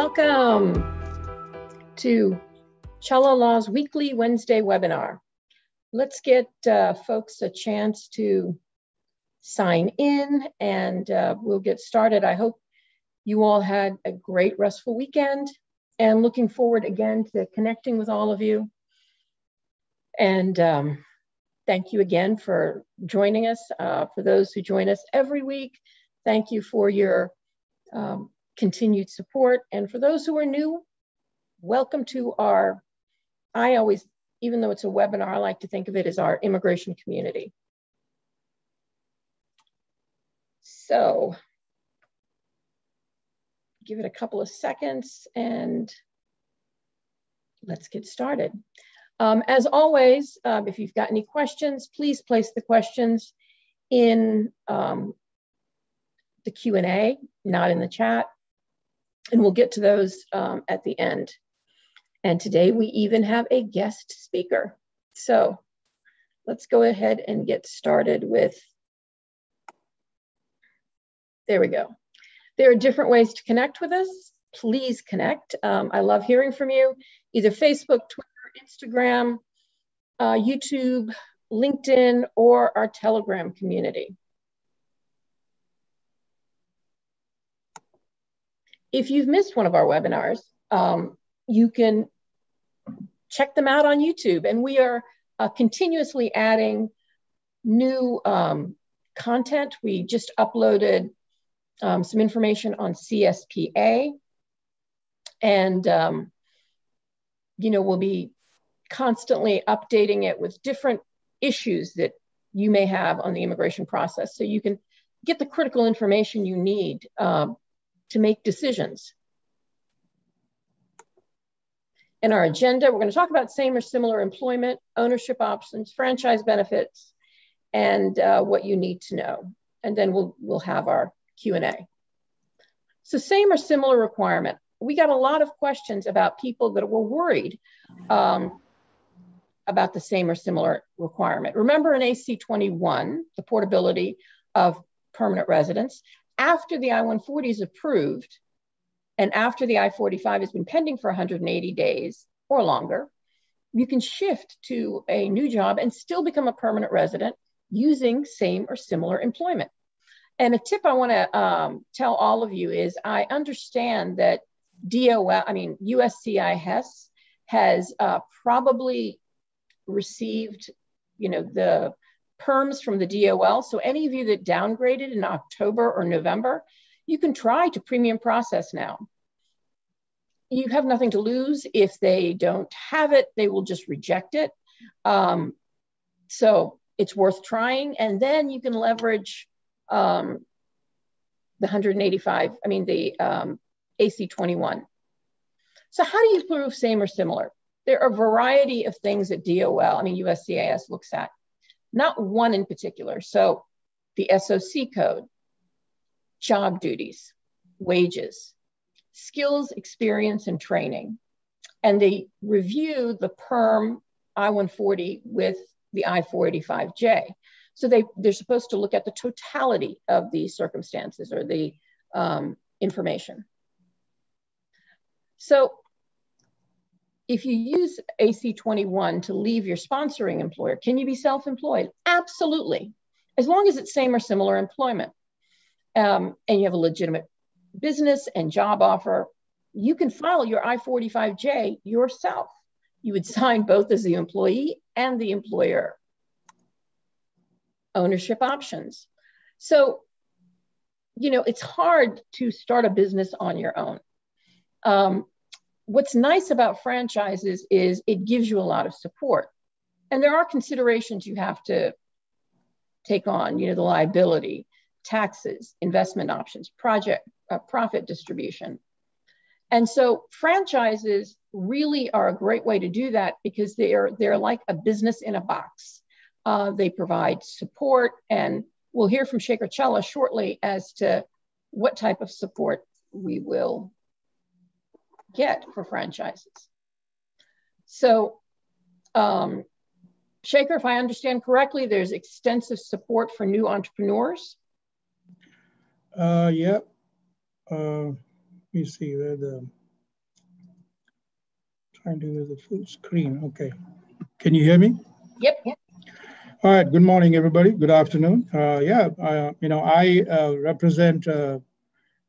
Welcome to Challa Law's weekly Wednesday webinar. Let's get folks a chance to sign in and we'll get started. I hope you all had a great restful weekend and looking forward again to connecting with all of you. And thank you again for joining us. For those who join us every week, thank you for your continued support. And for those who are new, welcome to our, I always, even though it's a webinar, I like to think of it as our immigration community. So give it a couple of seconds and let's get started. As always, if you've got any questions, please place the questions in the Q&A, not in the chat. And we'll get to those at the end. And today we even have a guest speaker. So let's go ahead and get started with, there we go. There are different ways to connect with us. Please connect. I love hearing from you, either Facebook, Twitter, Instagram, YouTube, LinkedIn, or our Telegram community. If you've missed one of our webinars, you can check them out on YouTube. And we are continuously adding new content. We just uploaded some information on CSPA. And, you know, we'll be constantly updating it with different issues that you may have on the immigration process. So you can get the critical information you need to make decisions. In our agenda, we're going to talk about same or similar employment, ownership options, franchise benefits, and what you need to know. And then we'll have our Q&A. So same or similar requirement. We got a lot of questions about people that were worried about the same or similar requirement. Remember in AC21, the portability of permanent residence, after the I-140 is approved and after the I-45 has been pending for 180 days or longer, you can shift to a new job and still become a permanent resident using same or similar employment. And a tip I want to tell all of you is I understand that USCIS has probably received, you know, the perms from the DOL. So any of you that downgraded in October or November, you can try to premium process now. You have nothing to lose. If they don't have it, they will just reject it. So it's worth trying. And then you can leverage the 185, the AC21. So how do you prove same or similar? There are a variety of things that DOL, USCIS looks at. Not one in particular. So the SOC code, job duties, wages, skills, experience, and training. And they review the perm I-140 with the I-485J. So they're supposed to look at the totality of the circumstances or the information. So if you use AC21 to leave your sponsoring employer, can you be self-employed? Absolutely, as long as it's same or similar employment. And you have a legitimate business and job offer, you can file your I-485J yourself. You would sign both as the employee and the employer. Ownership options. So, you know, it's hard to start a business on your own. What's nice about franchises is it gives you a lot of support. And there are considerations you have to take on, you know, the liability, taxes, investment options, profit distribution. And so franchises really are a great way to do that because they're like a business in a box. They provide support, and we'll hear from Shekar Challa shortly as to what type of support we will get for franchises. So, Shekar, if I understand correctly, there's extensive support for new entrepreneurs. Yeah. Let me see where the Trying to use the full screen. Okay. Can you hear me? Yep. All right. Good morning, everybody. Good afternoon. I represent a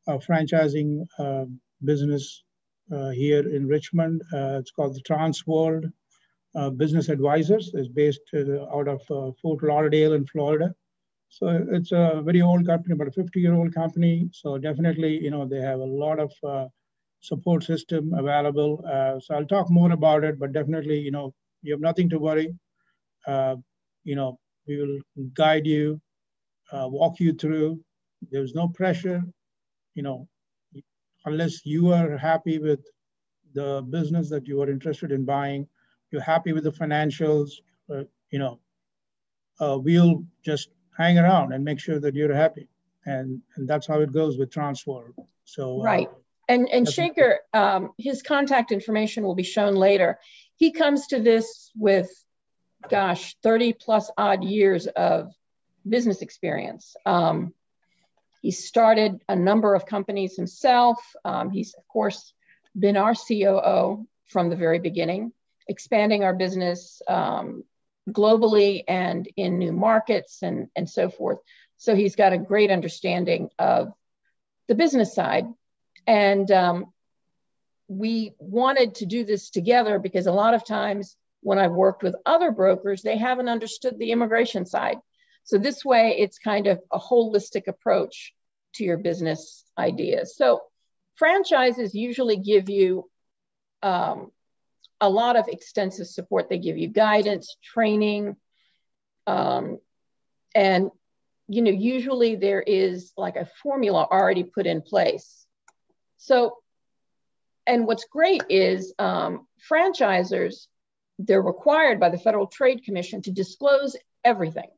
franchising business here in Richmond. It's called the Transworld Business Advisors. It's based out of Fort Lauderdale in Florida. So it's a very old company, about a 50-year-old company. So definitely, they have a lot of support system available. So I'll talk more about it, but definitely, you have nothing to worry. We will guide you, walk you through. There's no pressure, unless you are happy with the business that you are interested in buying, you're happy with the financials, we'll just hang around and make sure that you're happy. And that's how it goes with Transworld. So right. And Shekar, his contact information will be shown later. He comes to this with, 30 plus odd years of business experience. He started a number of companies himself. He's, of course, been our COO from the very beginning, expanding our business globally and in new markets and so forth. So he's got a great understanding of the business side. And we wanted to do this together because a lot of times when I've worked with other brokers, they haven't understood the immigration side. So this way, it's kind of a holistic approach to your business ideas. So franchises usually give you a lot of extensive support. They give you guidance, training, and usually there is like a formula already put in place. So, and what's great is franchisors, they're required by the Federal Trade Commission to disclose everything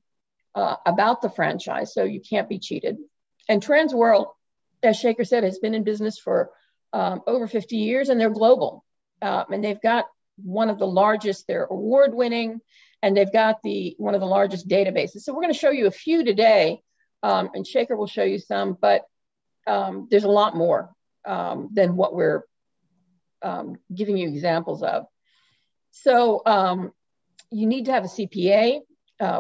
about the franchise, so you can't be cheated. And Transworld, as Shekar said, has been in business for over 50 years, and they're global. And they've got one of the largest, they're award-winning, and they've got one of the largest databases. So we're going to show you a few today, and Shekar will show you some, but there's a lot more than what we're giving you examples of. So you need to have a CPA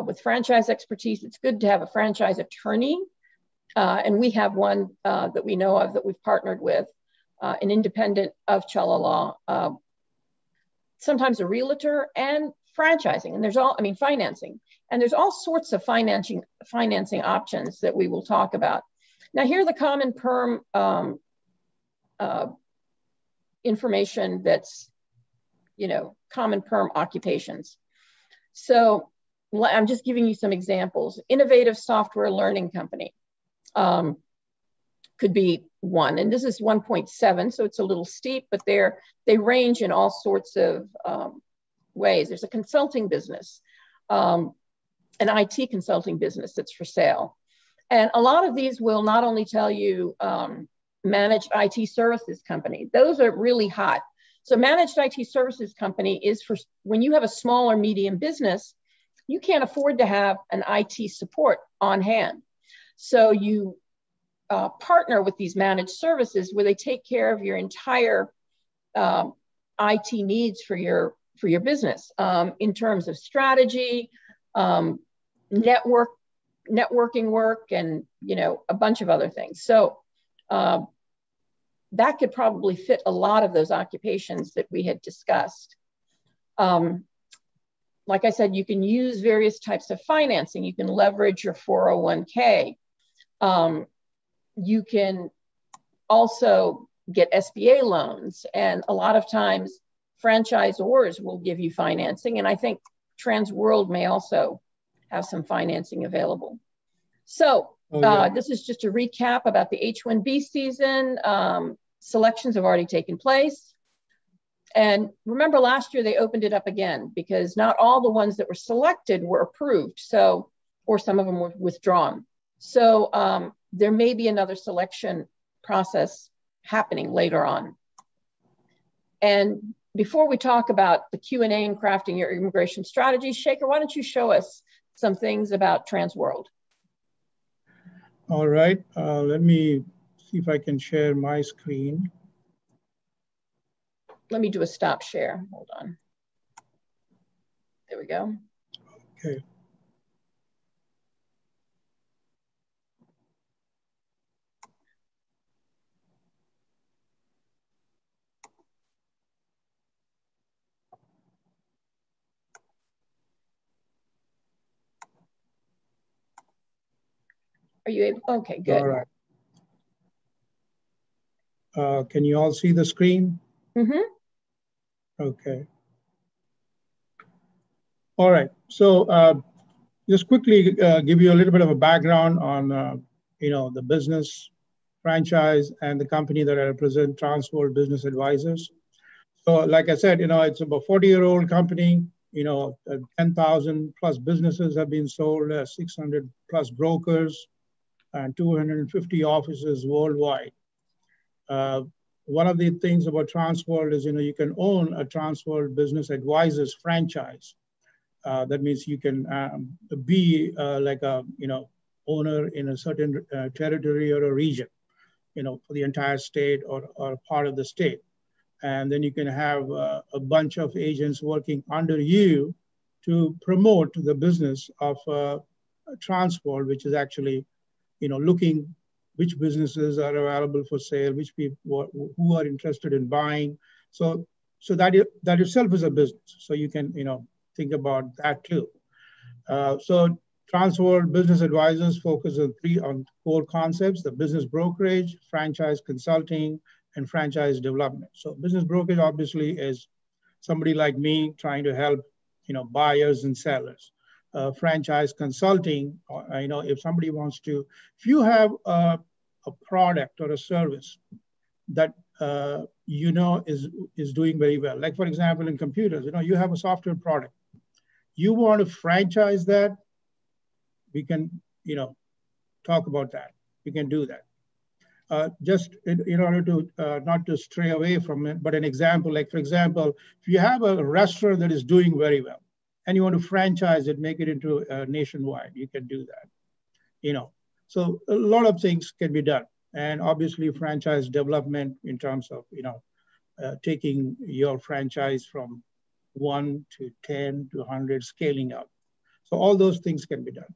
with franchise expertise. It's good to have a franchise attorney. And we have one that we know of that we've partnered with, an independent of Challa law, sometimes a realtor and franchising. And there's financing. And there's all sorts of financing options that we will talk about. Now, here are the common perm information that's, common perm occupations. So I'm just giving you some examples. Innovative software learning company could be one, and this is 1.7, so it's a little steep, but they range in all sorts of ways. There's a consulting business, an IT consulting business that's for sale. And a lot of these will not only tell you managed IT services company, those are really hot. So managed IT services company is for when you have a small or medium business, you can't afford to have an IT support on hand. So you partner with these managed services where they take care of your entire IT needs for your business in terms of strategy, networking work, and a bunch of other things. So that could probably fit a lot of those occupations that we had discussed. Like I said, you can use various types of financing. You can leverage your 401k. You can also get SBA loans. And a lot of times franchisors will give you financing. And I think Transworld may also have some financing available. So this is just a recap about the H-1B season. Selections have already taken place. And remember last year they opened it up again because not all the ones that were selected were approved. So, or some of them were withdrawn. So there may be another selection process happening later on. And before we talk about the Q&A and crafting your immigration strategy, Shekar, why don't you show us some things about Transworld? All right, let me see if I can share my screen. let me do a stop share. Hold on. There we go. Okay. Are you able? Okay, good. All right. Can you all see the screen? Mm-hmm. Okay. All right. So just quickly give you a little bit of a background on the business franchise and the company that I represent, Transworld Business Advisors. So like I said, it's about 40-year-old company. 10,000 plus businesses have been sold, 600 plus brokers, and 250 offices worldwide. One of the things about Transworld is, you can own a Transworld Business Advisors franchise. That means you can be like a, owner in a certain territory or a region, for the entire state or part of the state. And then you can have a bunch of agents working under you to promote the business of Transworld, which is actually, looking which businesses are available for sale, which people who are interested in buying. So that itself is a business. So you can, think about that too. So Transworld Business Advisors focus on core concepts: the business brokerage, franchise consulting, and franchise development. So business brokerage obviously is somebody like me trying to help, buyers and sellers. Franchise consulting, if somebody wants to, if you have a product or a service that is doing very well, like for example in computers, you have a software product, you want to franchise that, we can, talk about that. We can do that. Just in order to not to stray away from it, but an example, like for example, if you have a restaurant that is doing very well and you want to franchise it, make it into nationwide, you can do that. So a lot of things can be done. And obviously franchise development in terms of, taking your franchise from 1 to 10 to 100, scaling up. So all those things can be done.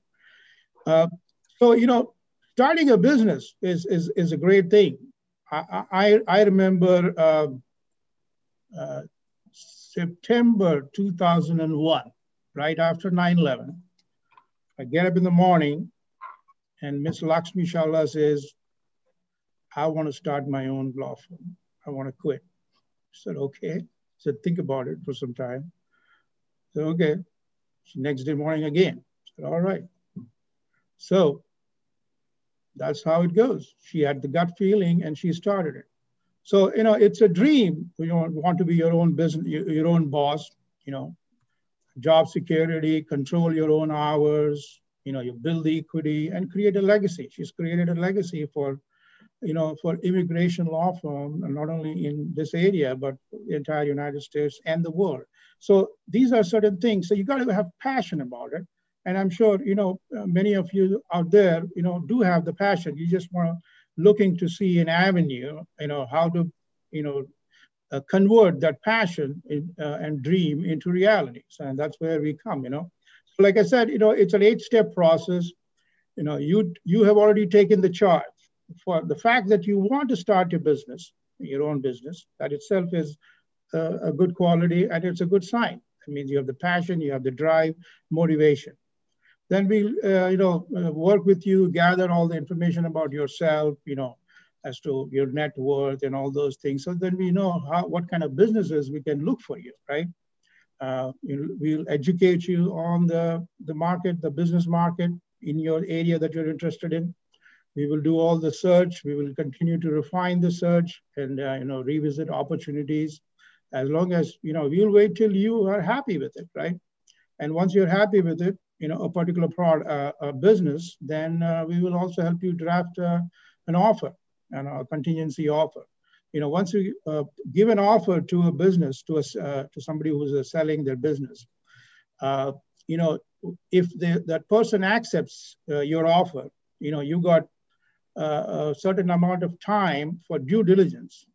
Starting a business is a great thing. I remember September 2001, right after 9/11. I get up in the morning and Miss Lakshmi Challa says, I want to start my own law firm. I want to quit. I said, okay. I said, think about it for some time. I said, okay. So next day morning again. I said, all right. So that's how it goes. She had the gut feeling and she started it. So, it's a dream. You want to be your own business, your own boss, job security, control your own hours, you build the equity and create a legacy. She's created a legacy for immigration law firm, and not only in this area, but the entire United States and the world. So these are certain things. So you got to have passion about it. And I'm sure, many of you out there, do have the passion. You just want to looking to see an avenue, how to, convert that passion and dream into realities. And that's where we come, So like I said, it's an 8-step process. You have already taken the charge. For the fact that you want to start your own business, that itself is a good quality and it's a good sign. It means you have the passion, you have the drive, motivation. Then we'll, work with you, gather all the information about yourself, as to your net worth and all those things. So then we know what kind of businesses we can look for you, right? We'll educate you on the market, the business market in your area that you're interested in. We will do all the search. We will continue to refine the search and, revisit opportunities. As long as, we'll wait till you are happy with it, right? And once you're happy with it, a particular business, then we will also help you draft an offer and a contingency offer. Once you give an offer to a business, to somebody who's selling their business, if that person accepts your offer, you got a certain amount of time for due diligence.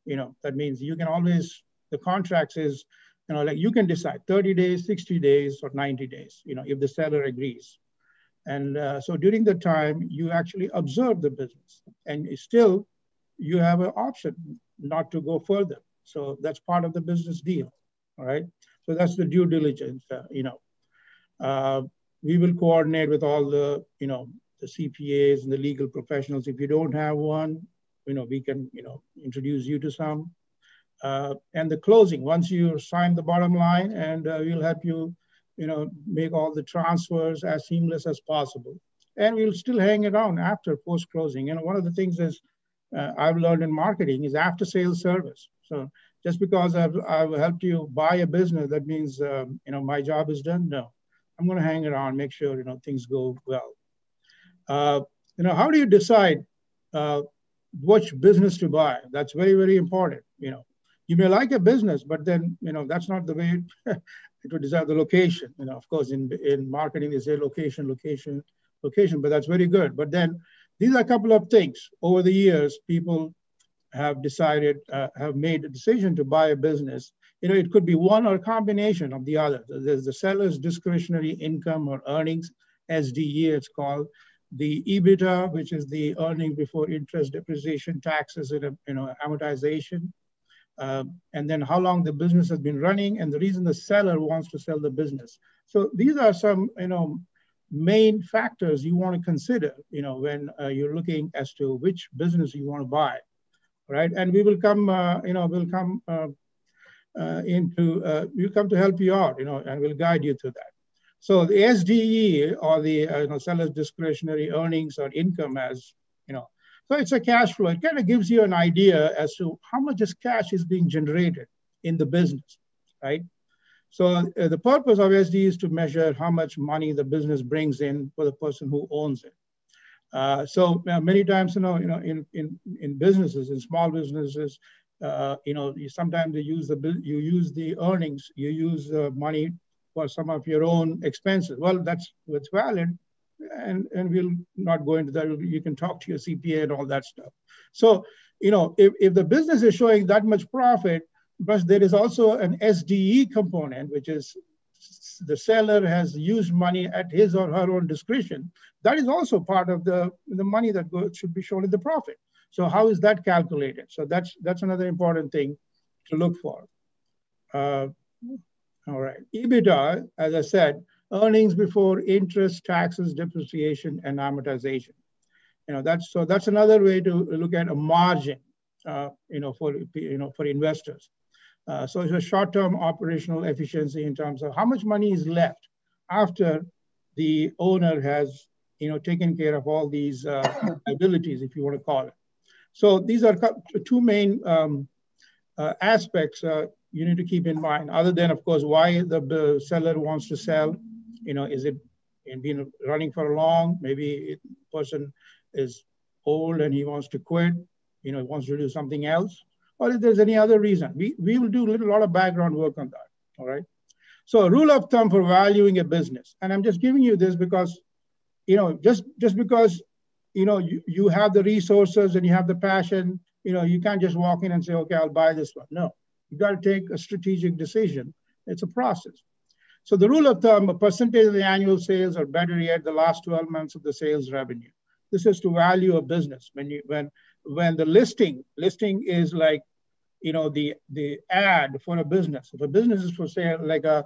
That means you can always The contracts is, like you can decide 30 days, 60 days, or 90 days, if the seller agrees. And so during the time, you actually observe the business, and still you have an option not to go further. So that's part of the business deal, all right? So that's the due diligence, we will coordinate with all the, the CPAs and the legal professionals. If you don't have one, we can, introduce you to some. And the closing, once you sign the bottom line, and we'll help you, make all the transfers as seamless as possible. And we'll still hang around after post-closing. One of the things is I've learned in marketing is after-sales service. So just because I've helped you buy a business, that means, my job is done? No. I'm going to hang around, make sure, things go well. How do you decide which business to buy? That's very, very important. You may like a business, but then, that's not the way it would decide the location. Of course, in marketing, they say location, location, location, but that's very good. But then these are a couple of things. Over the years, people have decided, have made a decision to buy a business. It could be one or a combination of the other. There's the seller's discretionary income or earnings, SDE it's called. The EBITDA, which is the earning before interest, depreciation, taxes, and amortization. And then how long the business has been running, and the reason the seller wants to sell the business. So these are some, main factors you want to consider, when you're looking as to which business you want to buy, right? And we will come, we'll come to help you out, and we'll guide you through that. So the SDE, or the seller's discretionary earnings or income, as so it's a cash flow. It kind of gives you an idea as to how much cash is being generated in the business, right? So the purpose of SDE is to measure how much money the business brings in for the person who owns it. So many times, in businesses, in small businesses, sometimes you use the earnings, you use money for some of your own expenses. Well, that's valid, and we'll not go into that. You can talk to your CPA and all that stuff. So, if the business is showing that much profit, but there is also an SDE component, which is the seller has used money at his or her own discretion. That is also part of the money that should be shown in the profit. So how is that calculated? So that's another important thing to look for. All right, EBITDA, as I said, earnings before interest, taxes, depreciation, and amortization. That's another way to look at a margin, for investors. So it's a short-term operational efficiency in terms of how much money is left after the owner has, taken care of all these liabilities, if you want to call it. So these are two main aspects you need to keep in mind, other than, of course, why the seller wants to sell. Is it been running for long? Maybe the person is old and he wants to quit, he wants to do something else. Or if there's any other reason. We will do a lot of background work on that, all right? So a rule of thumb for valuing a business, and I'm just giving you this because, just because, you have the resources and you have the passion, you can't just walk in and say, okay, I'll buy this one. No, you got to take a strategic decision. It's a process. So the rule of thumb, a percentage of the annual sales, or better yet, the last 12 months of the sales revenue. This is to value a business. When the listing is like, the ad for a business. If a business is for sale, like a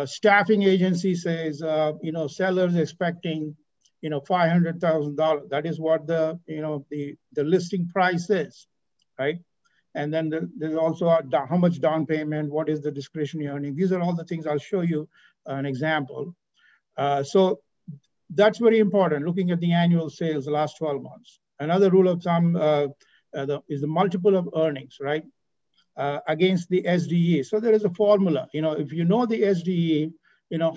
staffing agency says, sellers expecting, $500,000. That is what the listing price is, right? And then there's also how much down payment, what is the discretionary earning. These are all the things. I'll show you an example. So that's very important, looking at the annual sales the last 12 months. Another rule of thumb is the multiple of earnings, right? Against the SDE. So there is a formula. If you know the SDE,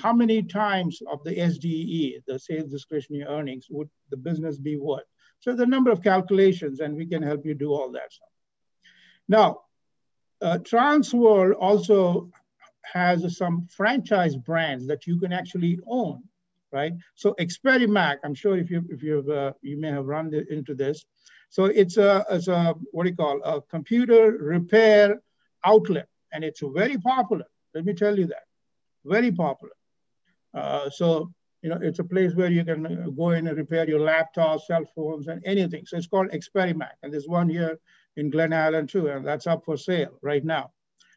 how many times of the SDE, the sales discretionary earnings, would the business be worth? So the number of calculations, and we can help you do all that stuff. Now, Transworld also has some franchise brands that you can actually own, right? So Experiment, I'm sure if you may have run into this. So it's a what do you call, a computer repair outlet. and it's very popular. Let me tell you that, very popular. So, it's a place where you can go in and repair your laptops, cell phones, and anything. So it's called Experiment. And there's one here in Glen Allen too, and that's up for sale right now.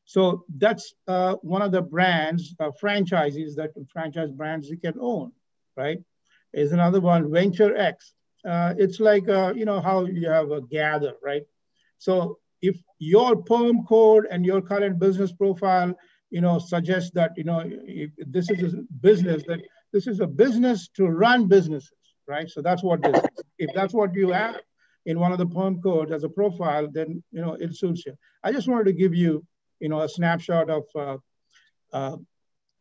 So that's one of the brands, franchises, franchise brands you can own, right? Is another one, Venture X. It's like, how you have a Gather, right? So if your perm code and your current business profile, suggests that, if this is a business, that this is a business to run businesses, right? So that's what this is. If that's what you have in one of the perm codes as a profile, then, it suits you. I just wanted to give you, a snapshot of,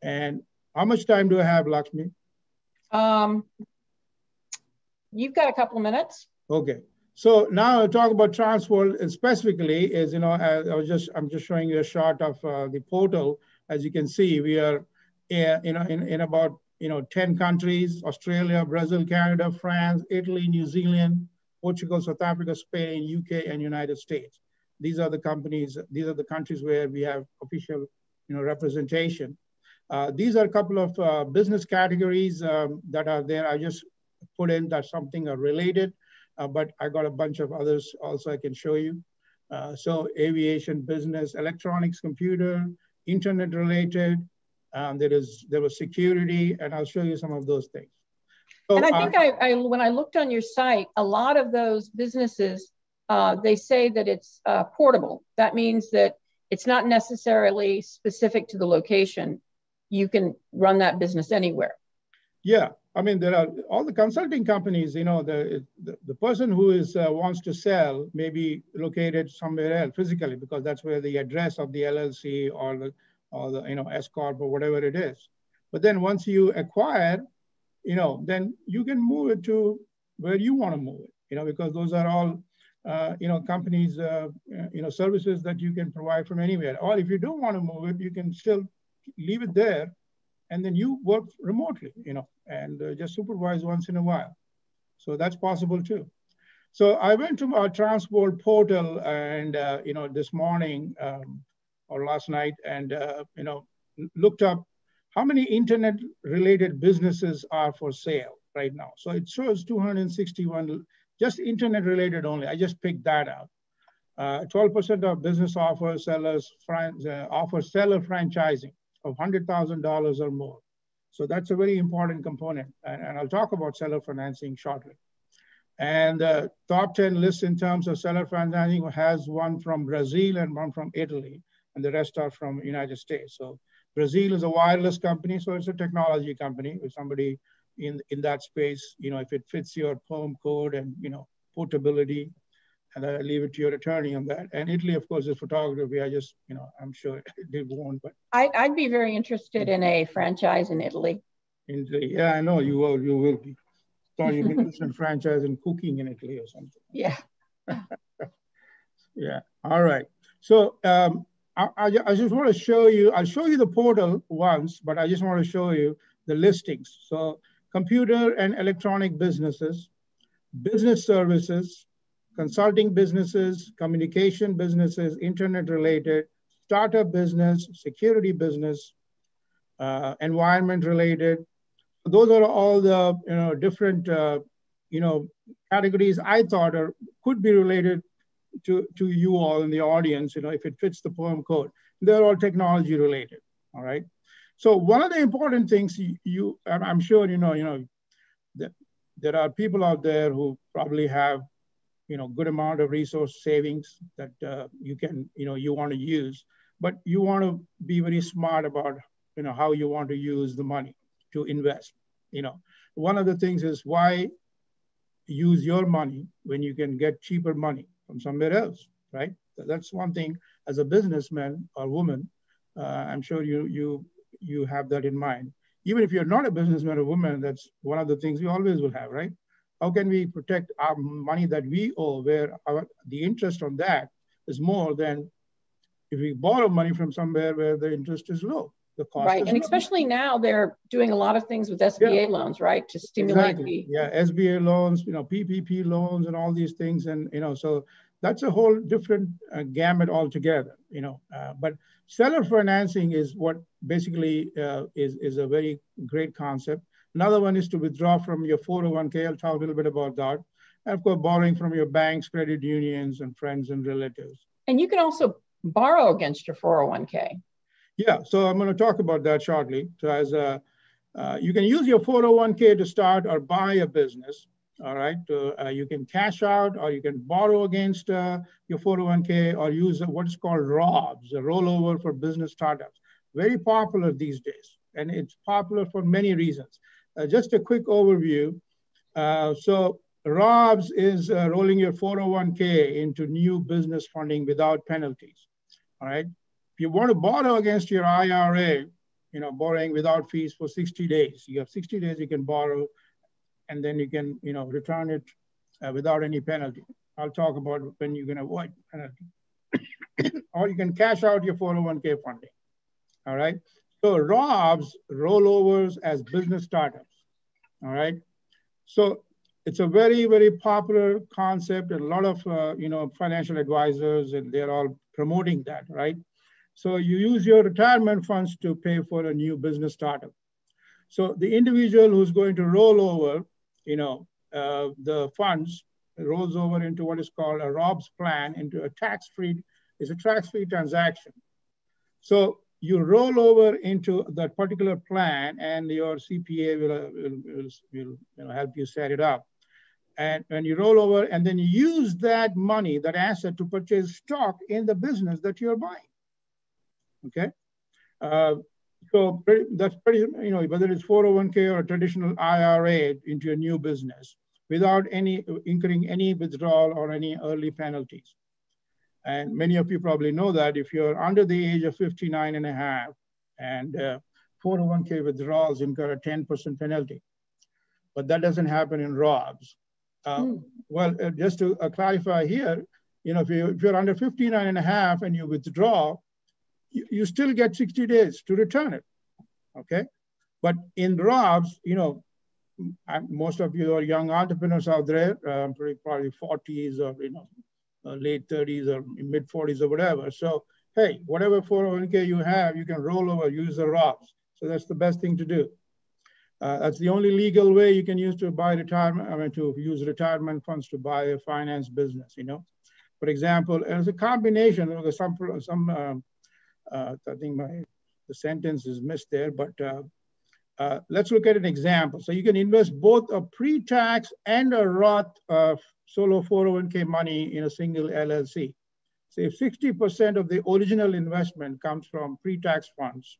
and how much time do I have, Lakshmi? You've got a couple of minutes. Okay. So now I'll talk about Transworld specifically is, I'm just showing you a shot of the portal. As you can see, we are, in about, 10 countries: Australia, Brazil, Canada, France, Italy, New Zealand, Portugal, South Africa, Spain, UK, and United States. These are the countries where we have official, representation. These are a couple of business categories that are there. I just put in that something are related, but I got a bunch of others also I can show you. So aviation, business, electronics, computer, internet related. There was security, and I'll show you some of those things. So, and I think when I looked on your site, a lot of those businesses, they say that it's portable. That means that it's not necessarily specific to the location. You can run that business anywhere. Yeah, I mean, there are all the consulting companies, the person who wants to sell may be located somewhere else physically, because that's where the address of the LLC or the S Corp or whatever it is. But then once you acquire, then you can move it to where you want to move it, because those are all, companies, services that you can provide from anywhere. Or if you don't want to move it, you can still leave it there, and then you work remotely, and just supervise once in a while. So that's possible too. So I went to our Transworld portal and, this morning or last night, and, looked up how many internet related businesses are for sale right now. So it shows 261, just internet related only. I just picked that out. 12% of business offer seller franchising of $100,000 or more. So that's a very important component. And I'll talk about seller financing shortly. And the top 10 lists in terms of seller financing has one from Brazil and one from Italy, and the rest are from United States. So Brazil is a wireless company, so it's a technology company. If somebody in that space, if it fits your perm code and, portability, and I leave it to your attorney on that. And Italy, of course, is photography. I just, I'm sure it won't, but. I'd be very interested in a franchise in Italy. Yeah, I know you will be. Thought you'd be interested in franchise in cooking in Italy or something. Yeah. Yeah, all right. So I just want to show you, I'll show you the portal once, but I just want to show you the listings. So computer and electronic businesses, business services, consulting businesses, communication businesses, internet related, startup business, security business, environment related. Those are all the different categories I thought could be related to you all in the audience. If it fits the perm code, they're all technology related. All right. So one of the important things I'm sure that there are people out there who probably have good amount of resource savings that you want to use, but you want to be very smart about how you want to use the money to invest. One of the things is, why use your money when you can get cheaper money from somewhere else, right? So that's one thing as a businessman or woman. I'm sure you have that in mind. Even if you're not a businessman or woman, that's one of the things we always will have, right? How can we protect our money that we owe, where the interest on that is more than if we borrow money from somewhere where the interest is low? The cost right, is and low. Especially now they're doing a lot of things with SBA loans, right, to stimulate SBA loans, PPP loans, and all these things, and so that's a whole different gamut altogether, but seller financing is what basically is a very great concept. Another one is to withdraw from your 401k. I'll talk a little bit about that. And of course, borrowing from your banks, credit unions, and friends and relatives. And you can also borrow against your 401k. Yeah, so I'm going to talk about that shortly. So as you can use your 401k to start or buy a business. All right, you can cash out or you can borrow against your 401k or use what's called ROBS, a rollover for business startups. Very popular these days, and it's popular for many reasons. Just a quick overview. So ROBS is rolling your 401k into new business funding without penalties. All right, if you want to borrow against your IRA, borrowing without fees for 60 days. You have 60 days you can borrow, and then you can, return it without any penalty. I'll talk about when you can avoid penalty. Or you can cash out your 401k funding, all right? So ROBS, rollovers as business startups, all right? So it's a very, very popular concept, and a lot of, financial advisors, and they're all promoting that, right? So you use your retirement funds to pay for a new business startup. So the individual who's going to roll over, the funds rolls over into what is called a ROBS plan, into a tax-free transaction. So you roll over into that particular plan, and your CPA will help you set it up. And when you roll over, and then you use that money, that asset, to purchase stock in the business that you're buying. Okay. So that's pretty, whether it's 401k or a traditional IRA into a new business without incurring any withdrawal or any early penalties. And many of you probably know that if you're under the age of 59 and a half, and 401k withdrawals incur a 10% penalty. But that doesn't happen in ROBS. Well, just to clarify here, if you're under 59 and a half and you withdraw, you still get 60 days to return it, okay? But in ROBS, most of you are young entrepreneurs out there, probably 40s or, late 30s or mid 40s or whatever. So, hey, whatever 401k you have, you can roll over, use the ROBS. So that's the best thing to do. That's the only legal way you can use to buy to use retirement funds to buy a finance business, For example, as a combination of I think the sentence is missed there, but let's look at an example. So you can invest both a pre-tax and a Roth solo 401k money in a single LLC. So if 60% of the original investment comes from pre-tax funds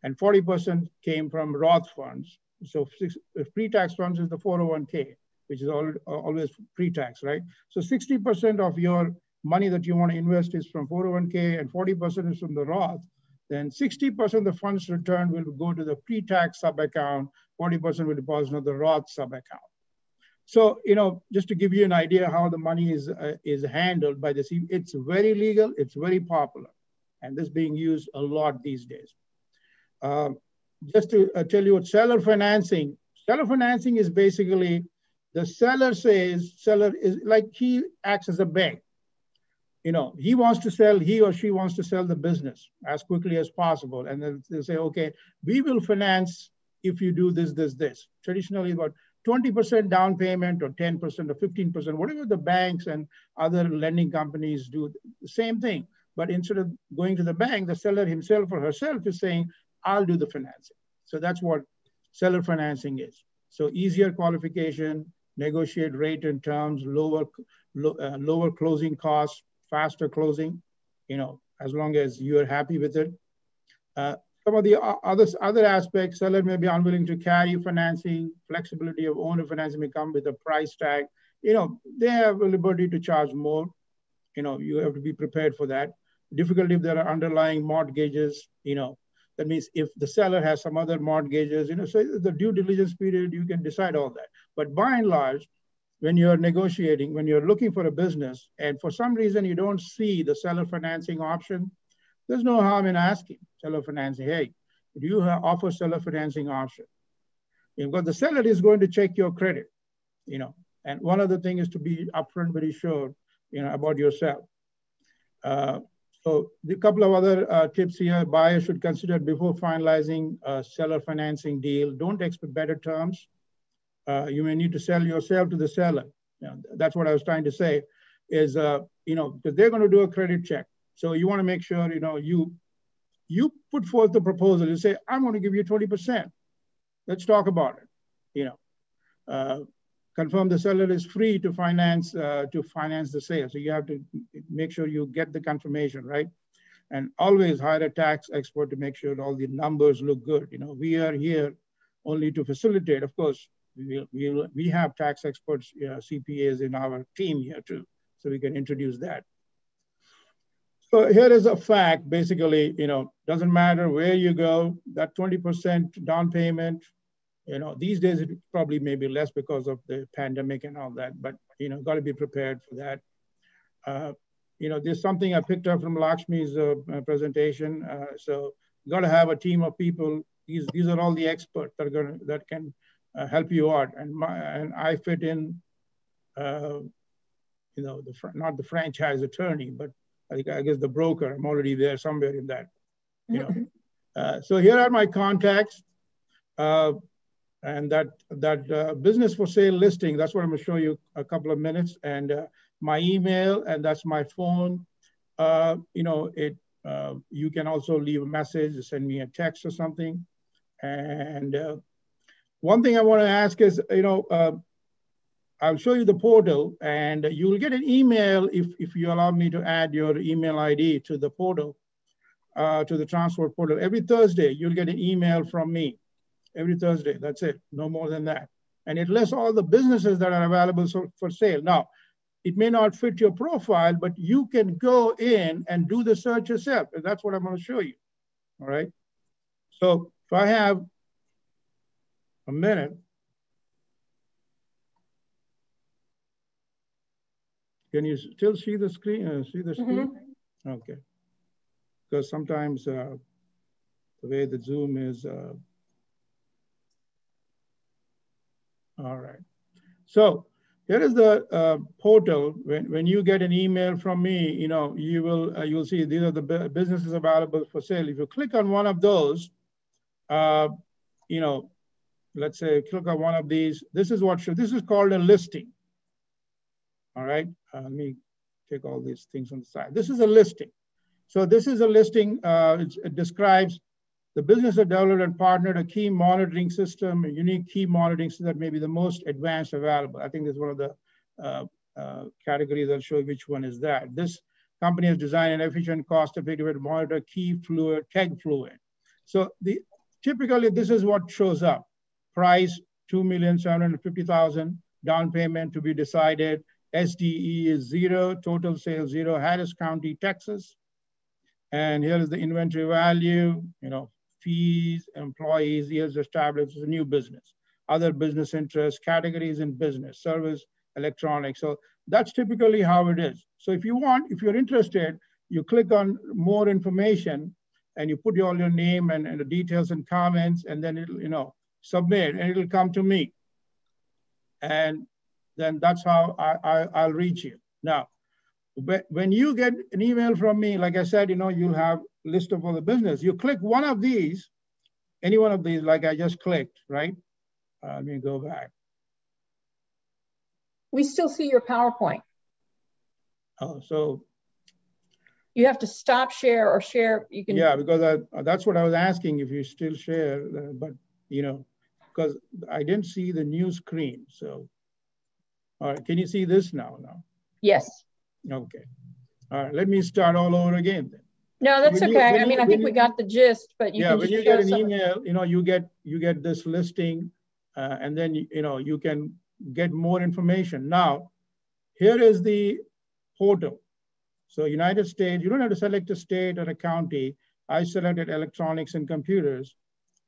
and 40% came from Roth funds, so if pre-tax funds is the 401k, which is always pre-tax, right? So 60% of your money that you want to invest is from 401k and 40% is from the Roth, then 60% of the funds returned will go to the pre-tax sub-account, 40% will deposit on the Roth sub-account. So, just to give you an idea how the money is handled by the C, it's very legal, it's very popular, and this is being used a lot these days. Just to tell you what seller financing is basically the seller is like he acts as a bank. He wants to sell, he or she wants to sell the business as quickly as possible. And then they say, okay, we will finance if you do this, this, this. Traditionally, about 20% down payment or 10% or 15%, whatever the banks and other lending companies do, the same thing. But instead of going to the bank, the seller himself or herself is saying, I'll do the financing. So that's what seller financing is. So easier qualification, negotiate rate and terms, lower closing costs, faster closing, as long as you're happy with it. Some of the other aspects, seller may be unwilling to carry financing, flexibility of owner financing may come with a price tag. They have the liberty to charge more. You have to be prepared for that. Difficulty if there are underlying mortgages, that means if the seller has some other mortgages, so the due diligence period, you can decide all that. But by and large, when you're negotiating, when you're looking for a business, and for some reason you don't see the seller financing option, there's no harm in asking seller financing, hey, do you offer seller financing option? Because the seller is going to check your credit, and one other thing is to be upfront, very sure about yourself. So a couple of other tips here. Buyers should consider before finalizing a seller financing deal. Don't expect better terms. You may need to sell yourself to the seller. That's what I was trying to say is, because they're going to do a credit check. So you want to make sure, you put forth the proposal. You say, I'm going to give you 20%. Let's talk about it. Confirm the seller is free to finance the sale. So you have to make sure you get the confirmation, right? And always hire a tax expert to make sure all the numbers look good. We are here only to facilitate. Of course, we have tax experts, CPAs in our team here too, so we can introduce that. So here is a fact, basically, doesn't matter where you go, that 20% down payment, these days it probably may be less because of the pandemic and all that, but, got to be prepared for that. There's something I picked up from Lakshmi's presentation. So you got to have a team of people. These are all the experts that can help you out. And I fit in, not the franchise attorney, but I guess the broker. I'm already there somewhere in that. So here are my contacts. And that business for sale listing, that's what I'm gonna show you a couple of minutes, and my email, and that's my phone. You can also leave a message, send me a text or something. And one thing I wanna ask is, I'll show you the portal, and you'll get an email if you allow me to add your email ID to the portal, to the Transworld portal. Every Thursday, you'll get an email from me. Every Thursday, that's it, no more than that. And it lists all the businesses that are available for sale. Now, it may not fit your profile, but you can go in and do the search yourself. And that's what I'm gonna show you, all right? So if I have a minute, can you still see the screen? Okay, because sometimes the way the Zoom is, all right. So here is the portal. When you get an email from me, you'll see these are the businesses available for sale. If you click on one of those, let's say click on one of these. This is called a listing. All right. Let me take all these things on the side. This is a listing. So this is a listing. It describes the business have developed and partnered a key monitoring system, a unique key monitoring system that may be the most advanced available. I think this is one of the categories. I'll show you which one is that. This company has designed an efficient, cost-effective way to monitor key fluid, keg fluid. So typically this is what shows up. Price, $2,750,000, down payment to be decided. SDE is 0, total sales 0, Harris County, Texas. And here is the inventory value, fees, employees, years established, a new business, other business interests, categories in business, service, electronics. So that's typically how it is. So if you're interested, you click on more information and you put all your name and the details and comments, and then it'll, submit, and it'll come to me. And then that's how I'll reach you. Now, when you get an email from me, like I said, you'll have a list of all the business. You click one of these, any one of these, like I just clicked, right? Let me go back. We still see your PowerPoint. Oh, so. You have to stop share or share. You can. Yeah, because that's what I was asking, if you still share, but because I didn't see the new screen. So, all right, can you see this now? Yes. Okay. All right, let me start all over again then. No, that's okay. I think we got the gist, but you can when you get an email, you get this listing, and then you can get more information. Now, here is the portal. So United States, you don't have to select a state or a county. I selected electronics and computers,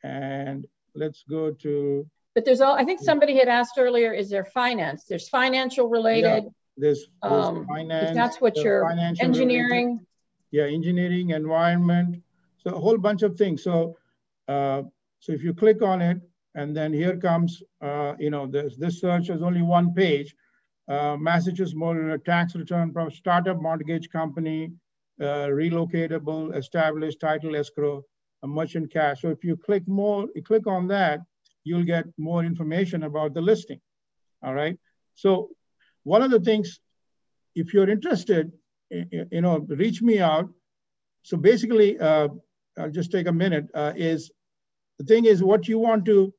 and let's go to. But there's I think somebody had asked earlier, is there finance? There's financial related. Yeah. There's finance. If that's what you're engineering. Related. Yeah, engineering, environment. So a whole bunch of things. So, so if you click on it, and then here comes, this search is only one page. Massachusetts tax return from startup mortgage company, relocatable, established title escrow, a merchant cash. So if you click on that, you'll get more information about the listing. All right. So one of the things, if you're interested, reach me out. So basically, I'll just take a minute. The thing is what you want to,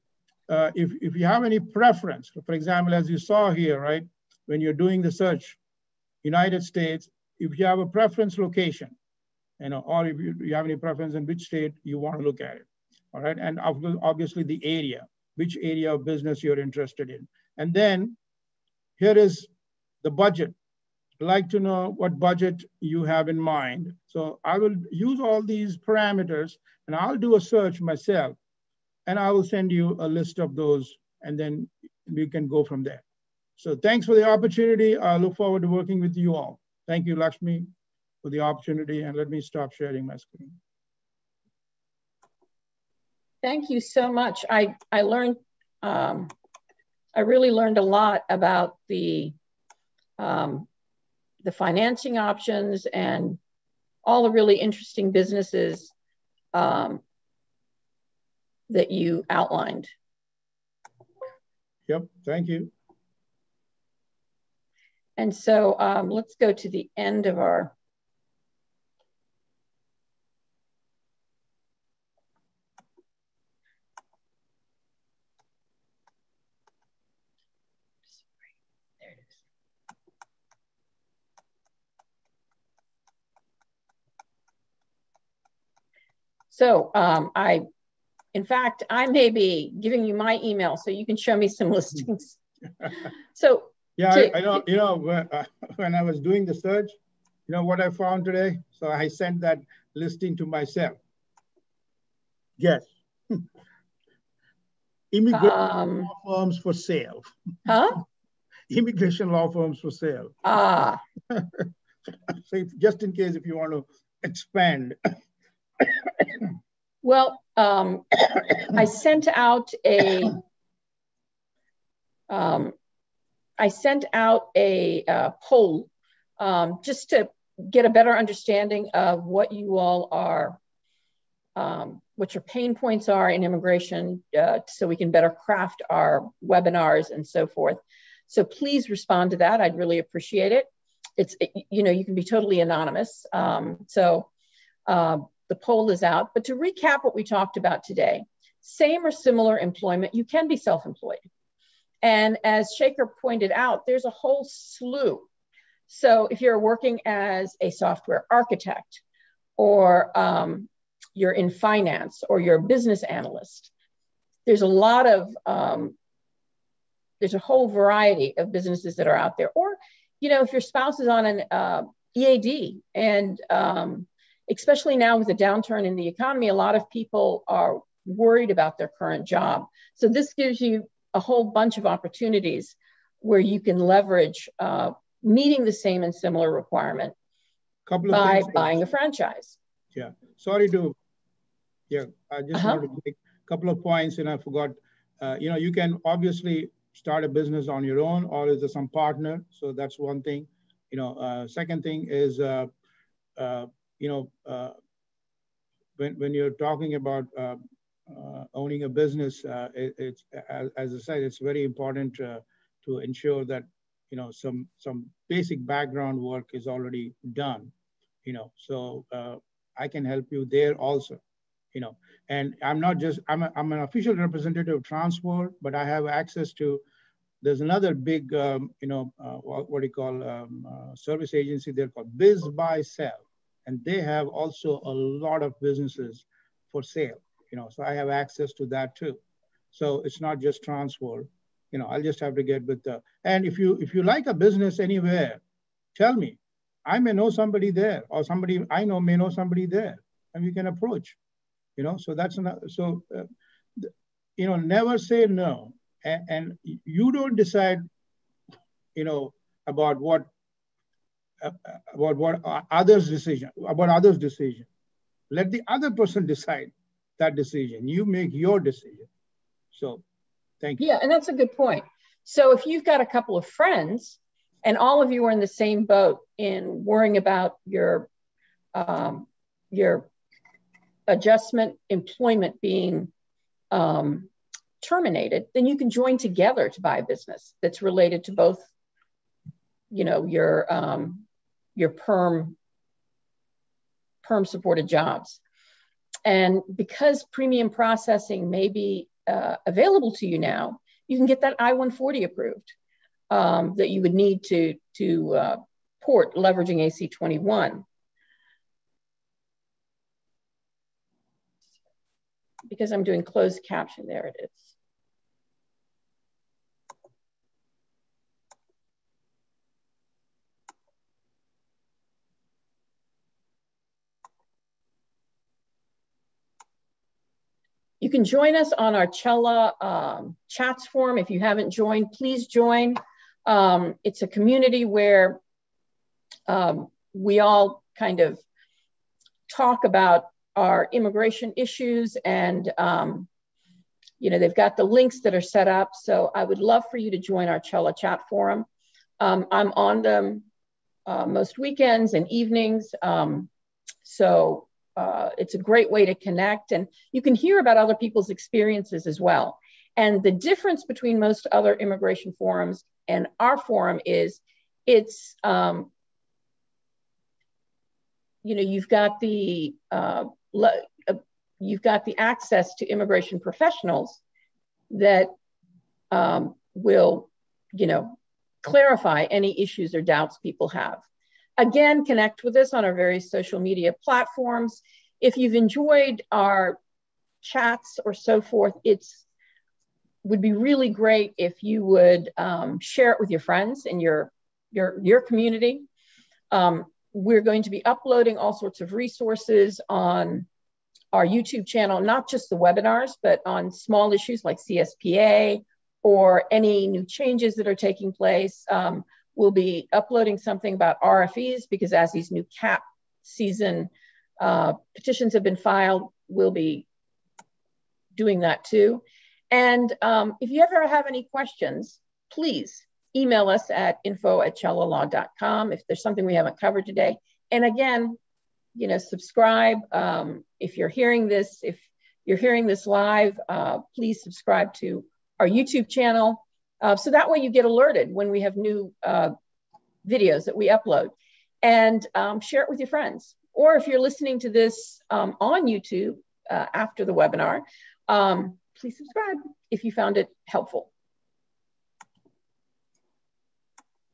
if you have any preference, for example, as you saw here, right, when you're doing the search, United States, if you have a preference location, or if you have any preference in which state you want to look at it, all right? And obviously the area, which area of business you're interested in. And then here is the budget. I'd like to know what budget you have in mind. So I will use all these parameters and I'll do a search myself and I will send you a list of those and then we can go from there. So thanks for the opportunity. I look forward to working with you all. Thank you, Lakshmi, for the opportunity, and let me stop sharing my screen. Thank you so much. I learned, I really learned a lot about the financing options and all the really interesting businesses that you outlined. Yep, thank you. And so let's go to the end of our there it is. So in fact, I may be giving you my email so you can show me some listings. So yeah, I know, when I was doing the search, you know what I found today? So I sent that listing to myself. Yes. Immigration law firms for sale. Huh? Immigration law firms for sale. Ah. So just in case if you want to expand. Well, I sent out a poll just to get a better understanding of what you all are, what your pain points are in immigration, so we can better craft our webinars and so forth. So please respond to that. I'd really appreciate it. It's, you can be totally anonymous. The poll is out, but to recap what we talked about today, same or similar employment, you can be self-employed. And as Shekar pointed out, there's a whole slew. So if you're working as a software architect, or you're in finance, or you're a business analyst, there's a lot of, there's a whole variety of businesses that are out there. Or, if your spouse is on an EAD, and especially now with the downturn in the economy, a lot of people are worried about their current job. So this gives you a whole bunch of opportunities where you can leverage meeting the same and similar requirement by buying a franchise. Yeah, sorry to, I just wanted to make a couple of points and I forgot. You can obviously start a business on your own or is there some partner? So that's one thing. Second thing is, when you're talking about owning a business, it's as I said, it's very important to ensure that some basic background work is already done. So I can help you there also. And I'm not just I'm an official representative of Transworld, but I have access to. There's another big what do you call service agency there called Biz Buy Sell. And they have also a lot of businesses for sale, so I have access to that too. So it's not just Transworld, I'll just have to get with and if you like a business anywhere, tell me. I may know somebody there or somebody I know may know somebody there and we can approach, so that's not, so, never say no. And you don't decide, about what others' decision. Let the other person decide that decision. You make your decision. So, thank you. Yeah, and that's a good point. So if you've got a couple of friends And all of you are in the same boat in worrying about your adjustment employment being terminated, then you can join together to buy a business that's related to both, your perm supported jobs. And because premium processing may be available to you now, you can get that I-140 approved that you would need to port leveraging AC21. Because I'm doing closed caption, there it is. You can join us on our Challa chats forum. If you haven't joined, please join. It's a community where we all kind of talk about our immigration issues, and they've got the links that are set up. So I would love for you to join our Challa chat forum. I'm on them most weekends and evenings. So it's a great way to connect, and you can hear about other people's experiences as well. And the difference between most other immigration forums and our forum is it's, you've got the access to immigration professionals that will, clarify any issues or doubts people have. Again, connect with us on our various social media platforms. If you've enjoyed our chats or so forth, would be really great if you would share it with your friends in your community. We're going to be uploading all sorts of resources on our YouTube channel, not just the webinars, but on small issues like CSPA or any new changes that are taking place. We'll be uploading something about RFEs, because as these new cap season petitions have been filed, we'll be doing that too. And if you ever have any questions, please email us at info@challalaw.com if there's something we haven't covered today. And again, subscribe. If you're hearing this live, please subscribe to our YouTube channel. So that way you get alerted when we have new videos that we upload, and share it with your friends. Or if you're listening to this on YouTube after the webinar, please subscribe if you found it helpful.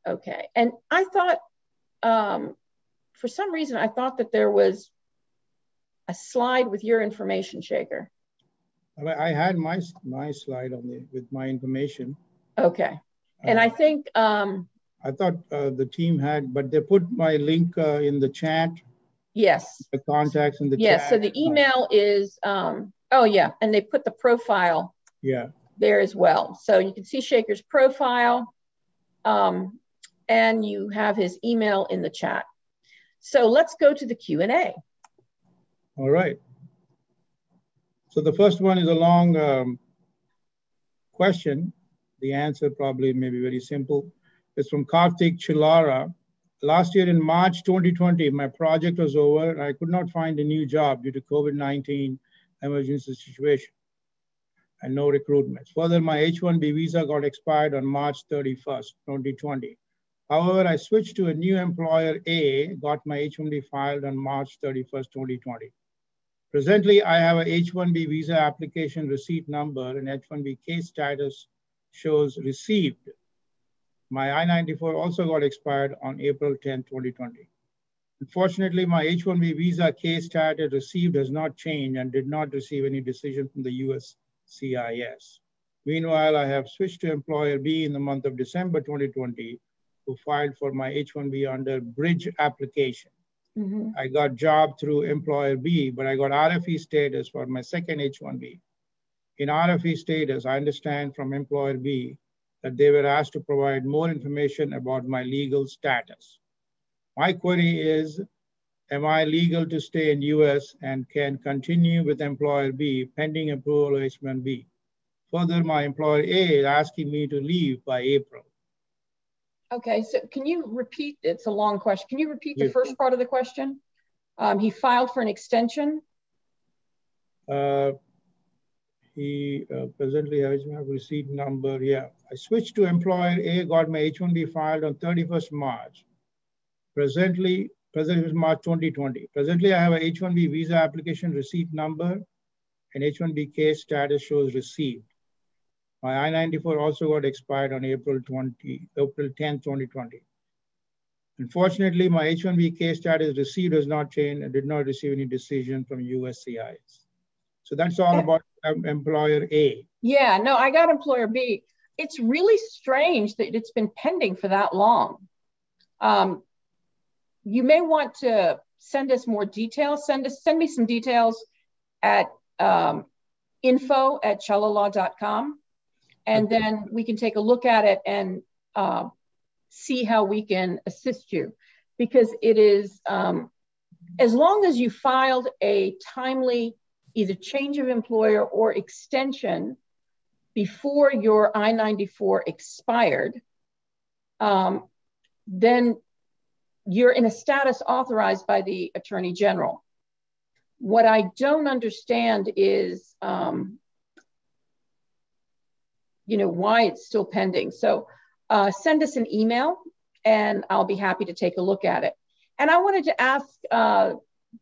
Okay, and I thought, for some reason, I thought that there was a slide with your information, Shekar. I had my slide on with my information. Okay, and I think I thought the team had, but they put my link in the chat. Yes. The contacts in the chat. Yes. So the email is oh yeah, and they put the profile. Yeah. There as well, so you can see Shekar's profile, and you have his email in the chat. So let's go to the Q&A. All right. So the first one is a long question. The answer probably may be very simple. It's from Karthik Chillara. Last year in March 2020, my project was over and I could not find a new job due to COVID-19 emergency situation and no recruitments. Further, my H-1B visa got expired on March 31st, 2020. However, I switched to a new employer A, got my H-1B filed on March 31st, 2020. Presently, I have a H-1B visa application receipt number and H-1B case status shows received. My I-94 also got expired on April 10, 2020. Unfortunately, my H-1B visa case status received has not changed and did not receive any decision from the USCIS. Meanwhile, I have switched to employer B in the month of December 2020, who filed for my H-1B under bridge application. Mm-hmm. I got job through employer B, but I got RFE status for my second H-1B. In RFE status, I understand from employer B that they were asked to provide more information about my legal status. My query is, am I legal to stay in US and can continue with employer B pending approval of H-1B? Further, my employer A is asking me to leave by April. Okay, so can you repeat, it's a long question. Can you repeat the Yes. first part of the question? He filed for an extension. He presently has my receipt number. Yeah, I switched to employer A, got my H-1B filed on 31st March. Presently is March 2020. Presently, I have a H-1B visa application receipt number and H-1B case status shows received. My I-94 also got expired on April 10, 2020. Unfortunately, my H-1B case status received has not changed and did not receive any decision from USCIS. So that's all about employer A. Yeah, no, I got employer B. It's really strange that it's been pending for that long. You may want to send us more details. Send me some details at info@challalaw.com, and then we can take a look at it and see how we can assist you. Because it is, as long as you filed a timely either change of employer or extension before your I-94 expired, then you're in a status authorized by the Attorney General. What I don't understand is, why it's still pending. So send us an email and I'll be happy to take a look at it. And I wanted to ask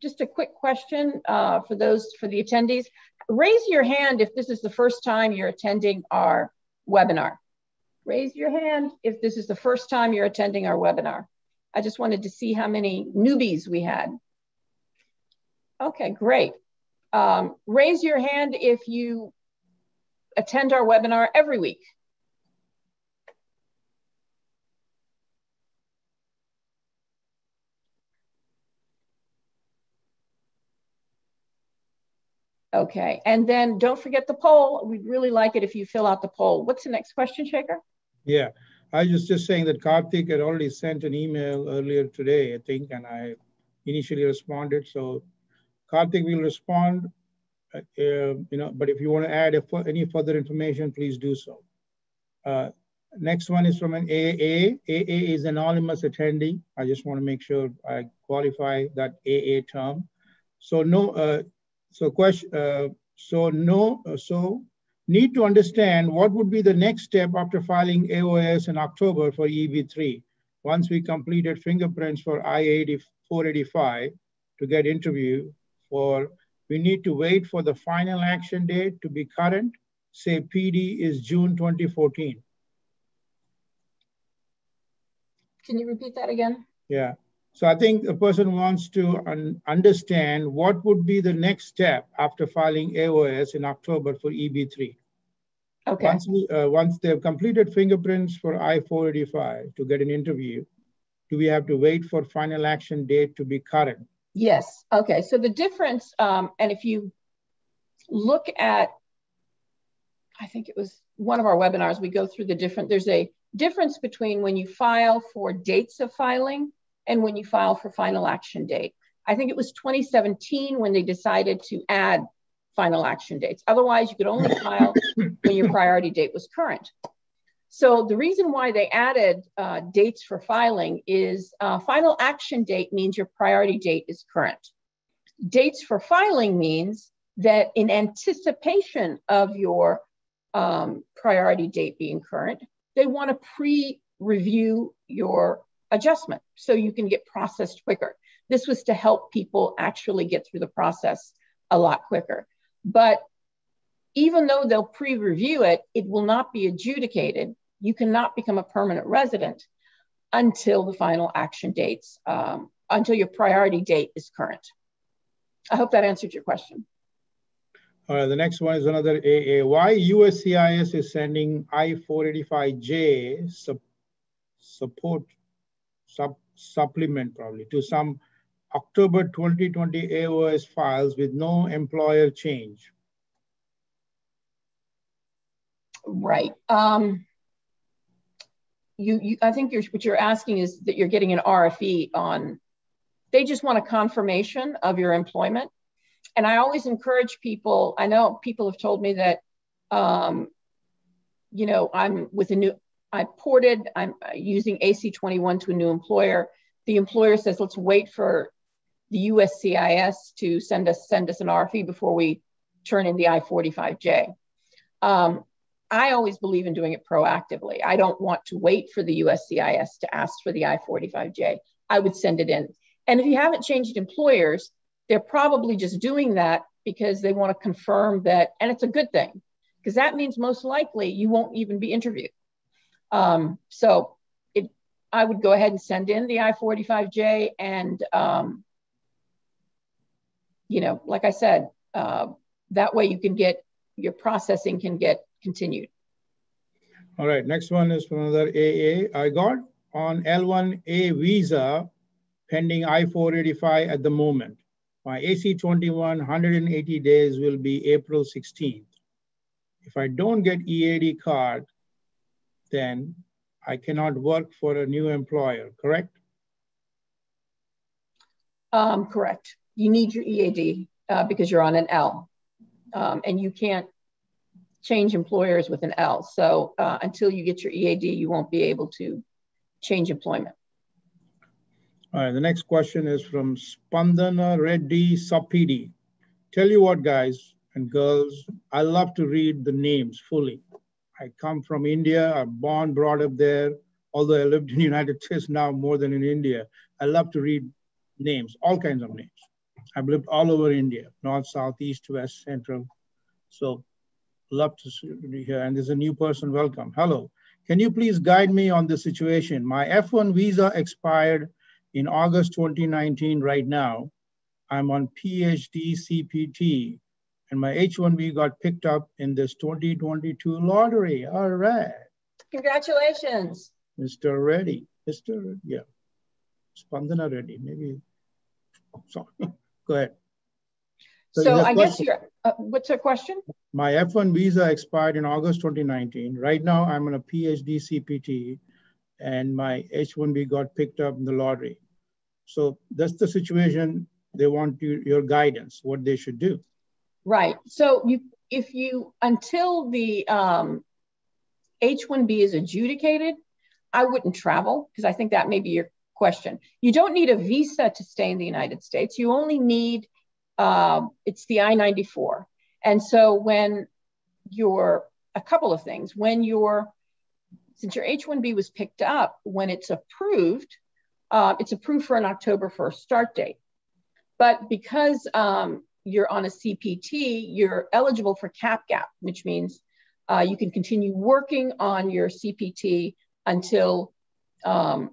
just a quick question for the attendees. Raise your hand if this is the first time you're attending our webinar. Raise your hand if this is the first time you're attending our webinar. I just wanted to see how many newbies we had. Okay, great. Raise your hand if you attend our webinar every week. Okay, and then don't forget the poll. We'd really like it if you fill out the poll. What's the next question, Shekar? Yeah, I was just saying that Karthik had already sent an email earlier today, I think, and I initially responded. So Karthik will respond, but if you want to add any further information, please do so. Next one is from an AA. AA is anonymous attendee. I just want to make sure I qualify that AA term. So need to understand what would be the next step after filing AOS in October for EB3. Once we completed fingerprints for I-485 to get interview we need to wait for the final action date to be current. Say PD is June 2014. Can you repeat that again? Yeah. So I think the person wants to understand what would be the next step after filing AOS in October for EB3. Okay. Once they've completed fingerprints for I-485 to get an interview, do we have to wait for final action date to be current? Yes. Okay. So the difference, and if you look at, I think it was one of our webinars, we go through there's a difference between when you file for dates of filing and when you file for final action date. I think it was 2017 when they decided to add final action dates. Otherwise, you could only file when your priority date was current. So the reason why they added dates for filing is final action date means your priority date is current. Dates for filing means that in anticipation of your priority date being current, they want to pre-review your adjustment so you can get processed quicker. This was to help people actually get through the process a lot quicker. But even though they'll pre-review it, it will not be adjudicated. You cannot become a permanent resident until the final action dates, until your priority date is current. I hope that answered your question. All right, the next one is another AA. Why USCIS is sending I-485J supplement probably to some October 2020 AOS files with no employer change? Right. I think what you're asking is that you're getting an RFE on, they just want a confirmation of your employment. And I always encourage people, I know people have told me that, I'm with I'm using AC21 to a new employer. The employer says, let's wait for the USCIS to send us an RFE before we turn in the I-45J. I always believe in doing it proactively. I don't want to wait for the USCIS to ask for the I-45J. I would send it in. And if you haven't changed employers, they're probably just doing that because they want to confirm that, and it's a good thing, because that means most likely you won't even be interviewed. So I would go ahead and send in the I-45J, and like I said, that way you can get, your processing can get continued. All right, next one is from another AA. I got on L1A visa pending I-485 at the moment. My AC21 180 days will be April 16th. If I don't get EAD card, then I cannot work for a new employer, correct? Correct. You need your EAD because you're on an L, and you can't change employers with an L. So until you get your EAD, you won't be able to change employment. All right, the next question is from Spandana Reddy Sapidi. Tell you what, guys and girls, I love to read the names fully. I come from India, I'm born, brought up there. Although I lived in the United States now more than in India, I love to read names, all kinds of names. I've lived all over India, north, south, east, west, central. So love to be here. And there's a new person, welcome. Hello, can you please guide me on the situation? My F1 visa expired in August 2019 right now. I'm on PhD CPT and my H1B got picked up in this 2022 lottery. All right. Congratulations. Mr. Reddy, yeah, Spandana Reddy, maybe, sorry, go ahead. So I guess what's your question? My F1 visa expired in August 2019. Right now I'm on a PhD CPT and my H1B got picked up in the lottery. So that's the situation. They want your guidance, what they should do. Right, so until the H1B is adjudicated, I wouldn't travel, because I think that may be your question. You don't need a visa to stay in the United States. You only need, it's the I-94. And so when a couple of things, since your H1B was picked up, when it's approved for an October 1st start date. But because you're on a CPT, you're eligible for cap gap, which means you can continue working on your CPT until October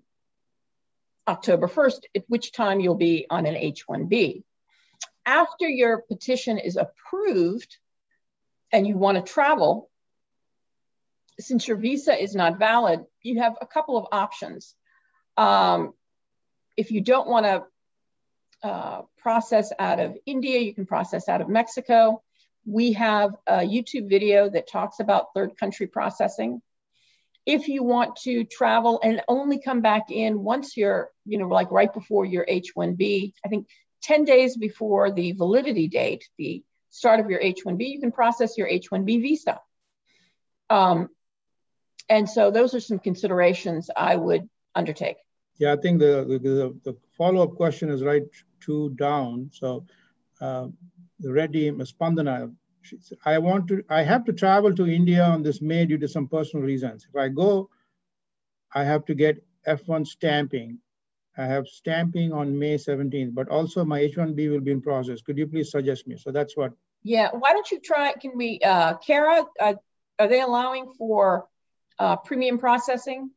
1st, at which time you'll be on an H1B. After your petition is approved and you want to travel, since your visa is not valid, you have a couple of options. If you don't want to process out of India, you can process out of Mexico. We have a YouTube video that talks about third country processing. If you want to travel and only come back in once you're, like right before your H1B, I think 10 days before the validity date, the start of your H1B, you can process your H1B visa. And so those are some considerations I would undertake. Yeah, I think the follow-up question is right two down. So the Reddy Spandana, I have to travel to India on this May due to some personal reasons. If I go, I have to get F1 stamping. I have stamping on May 17th, but also my H1B will be in process. Could you please suggest me? So that's what. Yeah, why don't you try, Kara, are they allowing for premium processing?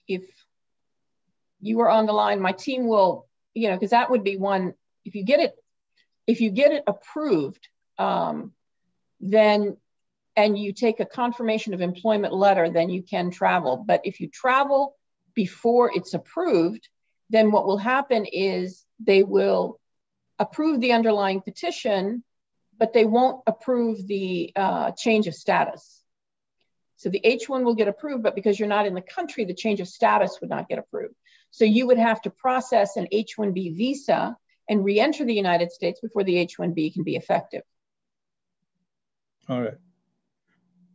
If you were on the line, my team will, because that would be one, if you get it approved, then, and you take a confirmation of employment letter, then you can travel. But if you travel before it's approved, then what will happen is they will approve the underlying petition, but they won't approve the change of status. So the H1 will get approved, but because you're not in the country, the change of status would not get approved. So you would have to process an H1B visa and re-enter the United States before the H1B can be effective. All right.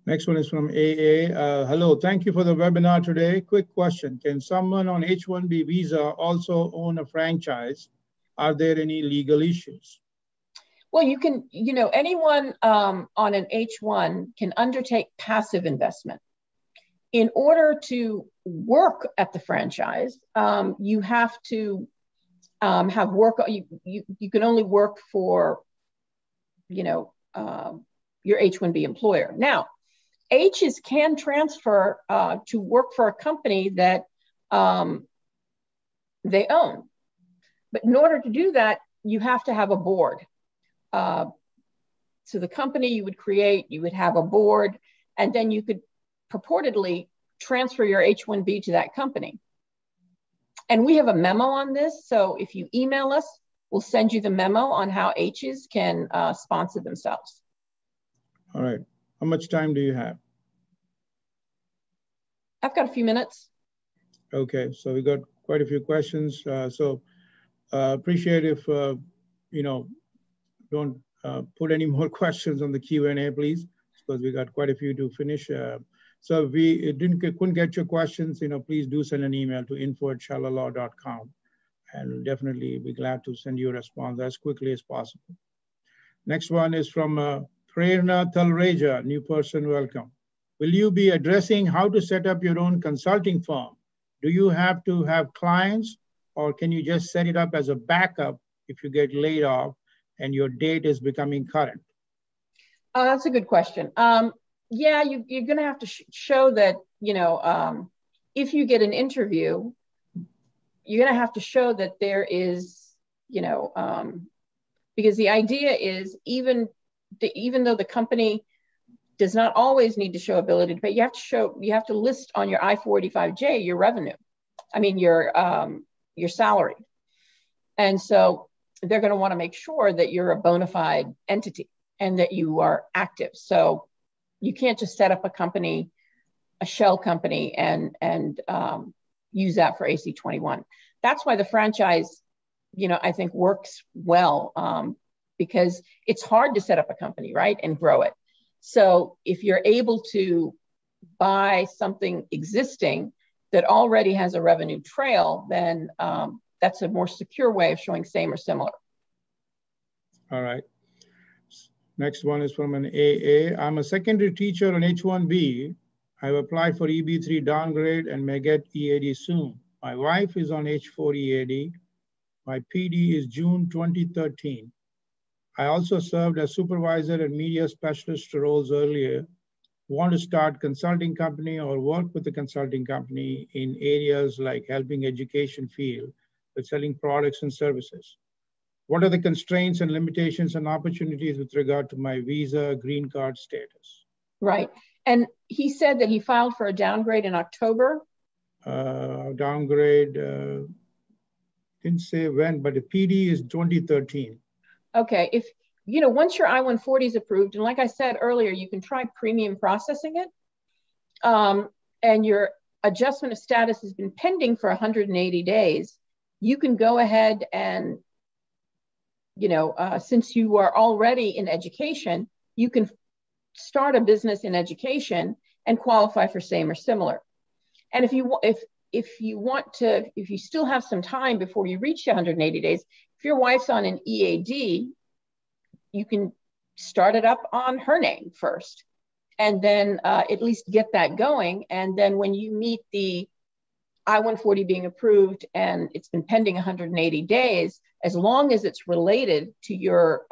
Next one is from AA. Hello, thank you for the webinar today. Quick question. Can someone on H-1B visa also own a franchise? Are there any legal issues? Well, you can, anyone on an H-1 can undertake passive investment. In order to work at the franchise, you have to have work. You can only work for, your H-1B employer. Now, H's can transfer to work for a company that they own. But in order to do that, you have to have a board. So the company you would create, you would have a board, and then you could purportedly transfer your H-1B to that company. And we have a memo on this. So if you email us, we'll send you the memo on how H's can sponsor themselves. All right. How much time do you have? I've got a few minutes. Okay, so we got quite a few questions. Appreciate if, don't put any more questions on the Q&A, please, because we got quite a few to finish. So if we couldn't get your questions, please do send an email to info@challalaw.com, and we'll definitely be glad to send you a response as quickly as possible. Next one is from Prerna Talreja, new person, welcome. Will you be addressing how to set up your own consulting firm? Do you have to have clients, or can you just set it up as a backup if you get laid off and your date is becoming current? That's a good question. Yeah, you're going to have to show that, if you get an interview, you're going to have to show that there is, because the idea is even though the company does not always need to show ability to pay, you have to list on your I-485J your revenue. I mean, your salary. And so they're going to want to make sure that you're a bona fide entity and that you are active. So you can't just set up a company, a shell company, and use that for AC21. That's why the franchise, I think works well, because it's hard to set up a company, right, and grow it. So if you're able to buy something existing that already has a revenue trail, then that's a more secure way of showing same or similar. All right. Next one is from an AA. I'm a secondary teacher on H-1B. I've applied for EB3 downgrade and may get EAD soon. My wife is on H-4 EAD. My PD is June 2013. I also served as supervisor and media specialist roles earlier. Want to start consulting company or work with a consulting company in areas like helping education field with selling products and services. What are the constraints and limitations and opportunities with regard to my visa, green card status? Right. And he said that he filed for a downgrade in October. Downgrade, didn't say when, but the PD is 2013. Okay. If, once your I-140 is approved, and like I said earlier, you can try premium processing it, and your adjustment of status has been pending for 180 days, you can go ahead and, since you are already in education, you can start a business in education and qualify for same or similar. And if you still have some time before you reach 180 days, if your wife's on an EAD, you can start it up on her name first, and then at least get that going. And then when you meet the I-140 being approved and it's been pending 180 days, as long as it's related to your,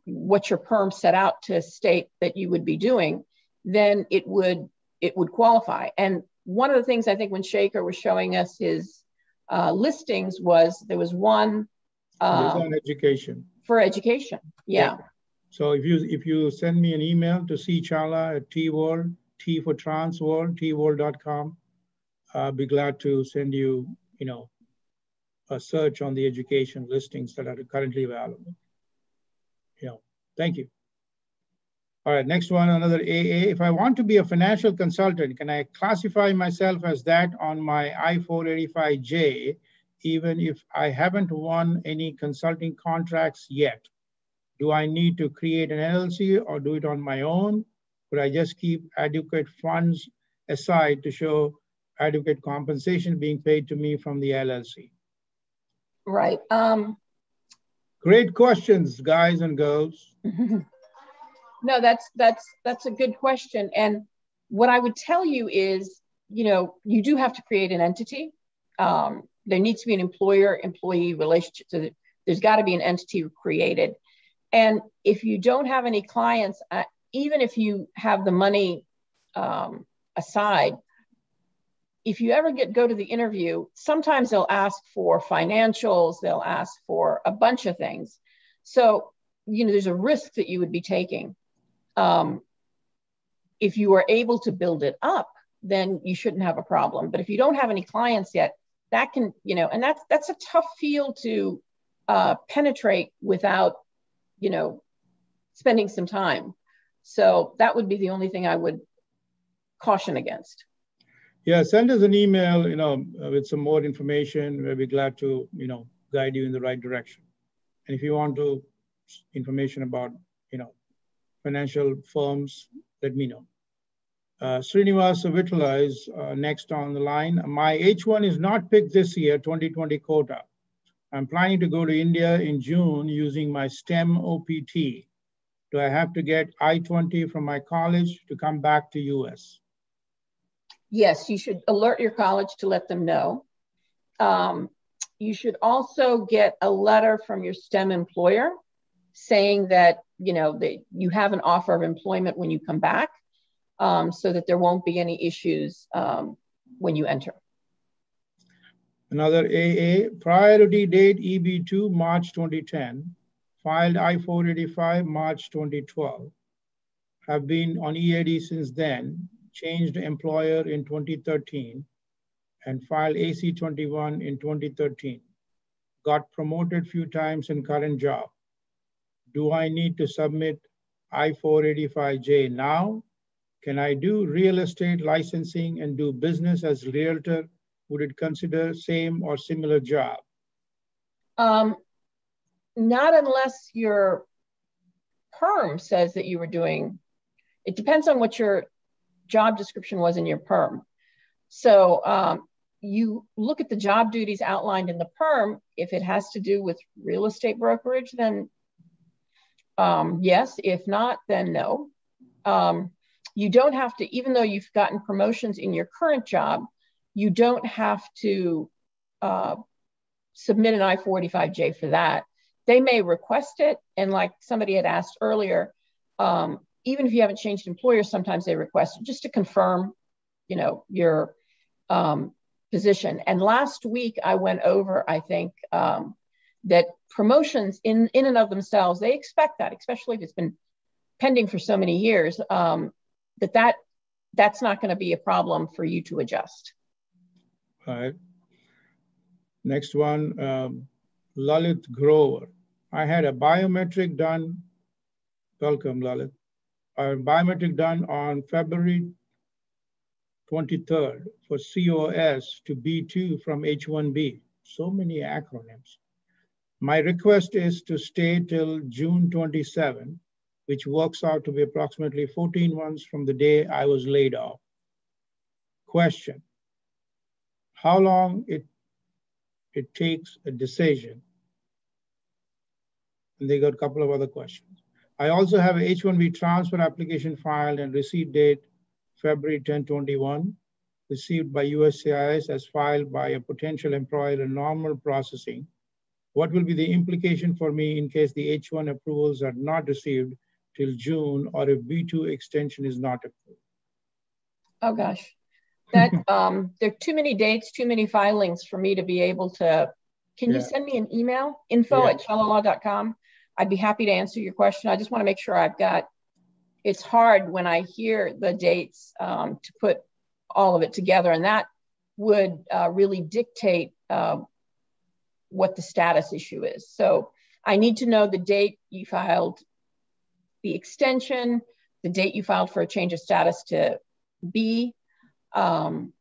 what your perm set out to state that you would be doing, then it would qualify. And one of the things I think when Shekar was showing us his listings was there was one on education. For education, yeah. So if you send me an email to Challa at Tworld, T for Transworld, tworld.com, I'll be glad to send you, a search on the education listings that are currently available. Thank you. All right, next one, another AA. If I want to be a financial consultant, can I classify myself as that on my I-485J, even if I haven't won any consulting contracts yet? Do I need to create an LLC or do it on my own? Could I just keep adequate funds aside to show adequate compensation being paid to me from the LLC? Right. Great questions, guys and girls. No, that's a good question. And what I would tell you is, you do have to create an entity. There needs to be an employer-employee relationship. So there's got to be an entity created. And if you don't have any clients, even if you have the money aside, if you ever go to the interview, sometimes they'll ask for financials, they'll ask for a bunch of things. So, there's a risk that you would be taking. If you are able to build it up, then you shouldn't have a problem. But if you don't have any clients yet, that can, and that's a tough field to penetrate without, spending some time. So that would be the only thing I would caution against. Yeah, send us an email, with some more information. We'll be glad to, guide you in the right direction. And if you want information about, financial firms, let me know. Srinivasa Vitala is next on the line. My H1 is not picked this year, 2020 quota. I'm planning to go to India in June using my STEM OPT. Do I have to get I-20 from my college to come back to US? Yes, you should alert your college to let them know. You should also get a letter from your STEM employer saying that, that you have an offer of employment when you come back, so that there won't be any issues when you enter. Another AA, priority date EB2, March 2010, filed I-485, March 2012. Have been on EAD since then, changed employer in 2013, and filed AC21 in 2013. Got promoted few times in current job. Do I need to submit I-485J now? Can I do real estate licensing and do business as realtor? Would it consider same or similar job? Not unless your perm says that you were doing, it depends on what your job description was in your perm. So you look at the job duties outlined in the perm. If it has to do with real estate brokerage, then yes. If not, then no. You don't have to, even though you've gotten promotions in your current job, you don't have to submit an I-485J for that. They may request it. And like somebody had asked earlier, even if you haven't changed employers, sometimes they request it just to confirm, your position. And last week I went over, I think, that promotions in and of themselves, they expect that, especially if it's been pending for so many years, that's not going to be a problem for you to adjust. All right. Next one, Lalit Grover. I had a biometric done. Welcome, Lalit. Biometric done on February 23rd for COS to B2 from H1B. So many acronyms. My request is to stay till June 27, which works out to be approximately 14 months from the day I was laid off. Question, how long it takes a decision? And they got a couple of other questions. I also have a H1B transfer application filed and receipt date February 10, 21, received by USCIS as filed by a potential employer in normal processing. What will be the implication for me in case the H1 approvals are not received till June, or if B2 extension is not approved? Oh gosh, that there are too many dates, too many filings for me to be able to. Can you send me an email, info@challalaw.com? I'd be happy to answer your question. I just want to make sure I've got. It's hard when I hear the dates to put all of it together, and that would really dictate what the status issue is. So I need to know the date you filed the extension, the date you filed for a change of status to B, and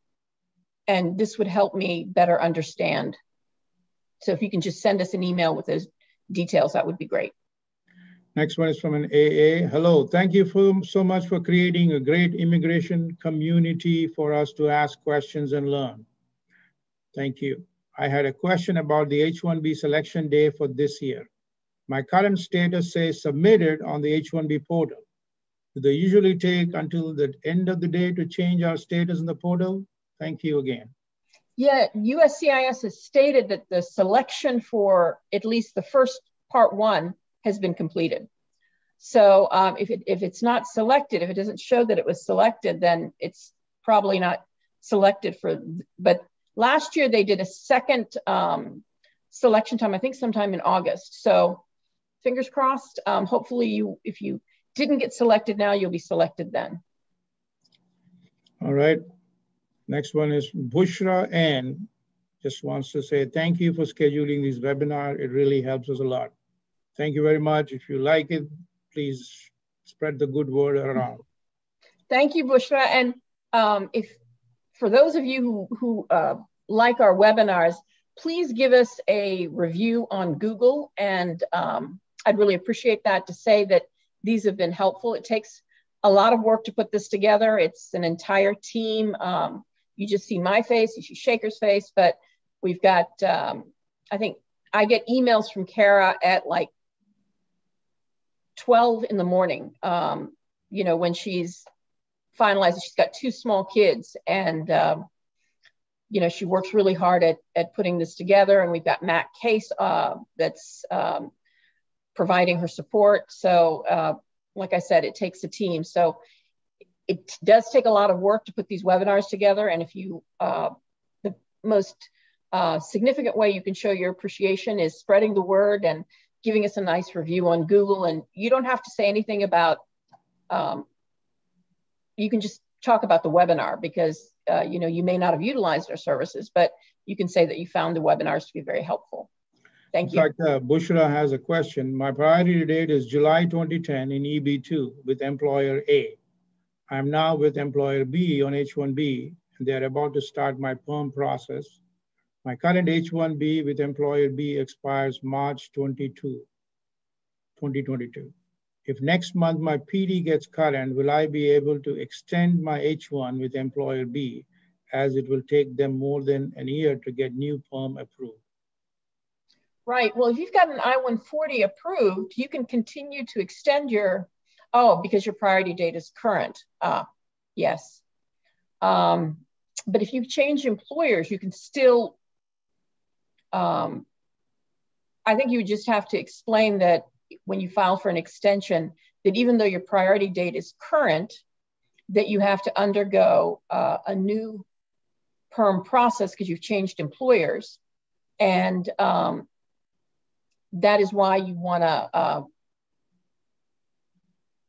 this would help me better understand. So if you can just send us an email with those details, that would be great. Next one is from an AA. Hello, thank you so much for creating a great immigration community for us to ask questions and learn. Thank you. I had a question about the H-1B selection day for this year. My current status says submitted on the H-1B portal. Do they usually take until the end of the day to change our status in the portal? Thank you again. Yeah, USCIS has stated that the selection for at least the first part one has been completed. So if it's not selected, if it doesn't show that it was selected, then it's probably not selected for, but last year they did a second selection time, I think sometime in August. So fingers crossed, hopefully if you didn't get selected now, you'll be selected then. All right. Next one is Bushra Ann. Just wants to say thank you for scheduling this webinar. It really helps us a lot. Thank you very much. If you like it, please spread the good word around. Thank you, Bushra. And if for those of you who like our webinars, please give us a review on Google. And I'd really appreciate that, to say that these have been helpful. It takes a lot of work to put this together. It's an entire team. You just see my face, you see Shekar's face, but we've got, I think I get emails from Kara at like 12 in the morning, you know, when she's finalizing. She's got 2 small kids, and you know, she works really hard at putting this together. And we've got Matt Case that's providing her support. So like I said, it takes a team. So it does take a lot of work to put these webinars together. And if you, the most significant way you can show your appreciation is spreading the word and giving us a nice review on Google. And you don't have to say anything about, you can just talk about the webinar, because you know, you may not have utilized our services, but you can say that you found the webinars to be very helpful. Thank you. In fact, Bushra has a question. My priority date is July 2010 in EB2 with employer A. I'm now with employer B on H-1B, and they're about to start my perm process. My current H-1B with employer B expires March 2022. If next month my PD gets current, will I be able to extend my H-1 with employer B, as it will take them more than a year to get new perm approved? Right. Well, if you've got an I-140 approved, you can continue to extend your, because your priority date is current. Yes. But if you've changed employers, you can still, I think you just have to explain that when you file for an extension, that even though your priority date is current, that you have to undergo a new perm process because you've changed employers. And that is why you want to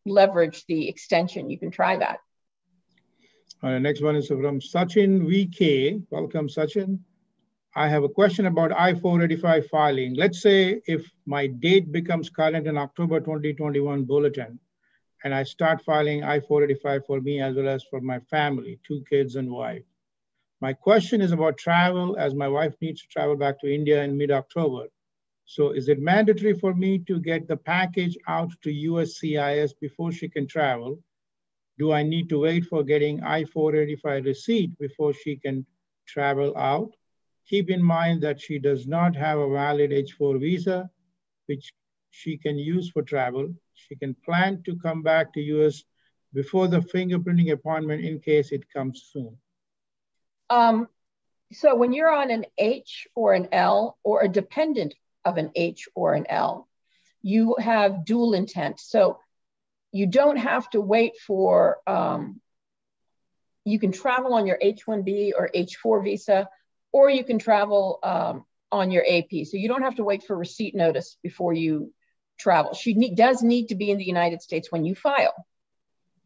leverage the extension. You can try that. The next one is from Sachin VK. Welcome, Sachin. I have a question about I-485 filing. Let's say if my date becomes current in October 2021 bulletin, and I start filing I-485 for me as well as for my family, 2 kids and wife. My question is about travel, as my wife needs to travel back to India in mid-October. So is it mandatory for me to get the package out to USCIS before she can travel? Do I need to wait for getting I-485 receipt before she can travel out? Keep in mind that she does not have a valid H-4 visa, which she can use for travel. She can plan to come back to US before the fingerprinting appointment in case it comes soon. So when you're on an H or an L, or a dependent of an H or an L, you have dual intent. So you don't have to wait for, you can travel on your H-1B or H-4 visa, or you can travel on your AP. So you don't have to wait for receipt notice before you travel. She does need to be in the United States when you file.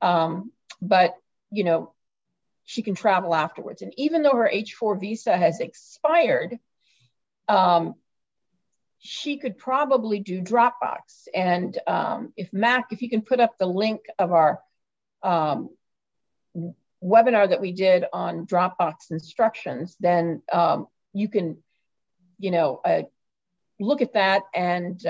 But, you know, she can travel afterwards. And even though her H-4 visa has expired, she could probably do Dropbox. And if you can put up the link of our webinar that we did on Dropbox instructions, then you can, you know, look at that, and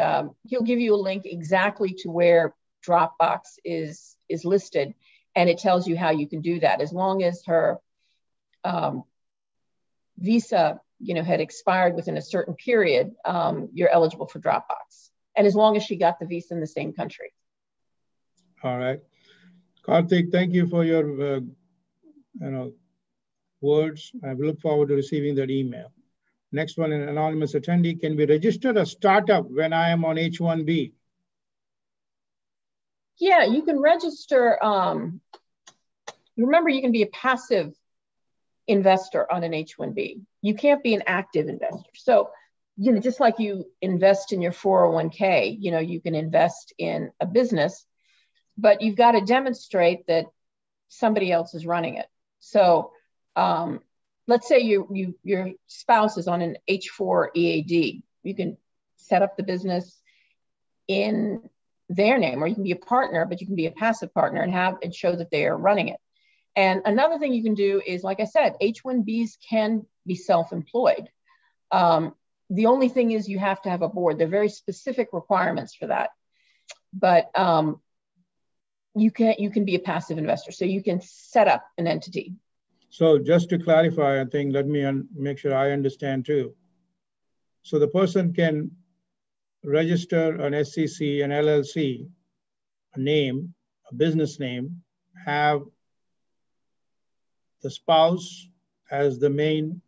he'll give you a link exactly to where Dropbox is listed, and it tells you how you can do that. As long as her visa, had expired within a certain period, you're eligible for Dropbox. And as long as she got the visa in the same country. All right. Karthik, thank you for your words. I look forward to receiving that email. Next one, an anonymous attendee. Can we register a startup when I am on H-1B? Yeah, you can register. Remember, you can be a passive investor on an H-1B. You can't be an active investor. So, just like you invest in your 401k, you can invest in a business, but you've got to demonstrate that somebody else is running it. So let's say your spouse is on an H-4 EAD. You can set up the business in their name, or you can be a partner, but you can be a passive partner and show that they are running it. And another thing you can do is, like I said, H-1Bs can be self-employed. The only thing is you have to have a board. There are very specific requirements for that. But you can be a passive investor. So you can set up an entity. So just to clarify, I think, let me make sure I understand too. So the person can register an SCC, an LLC, a name, a business name, have the spouse as the main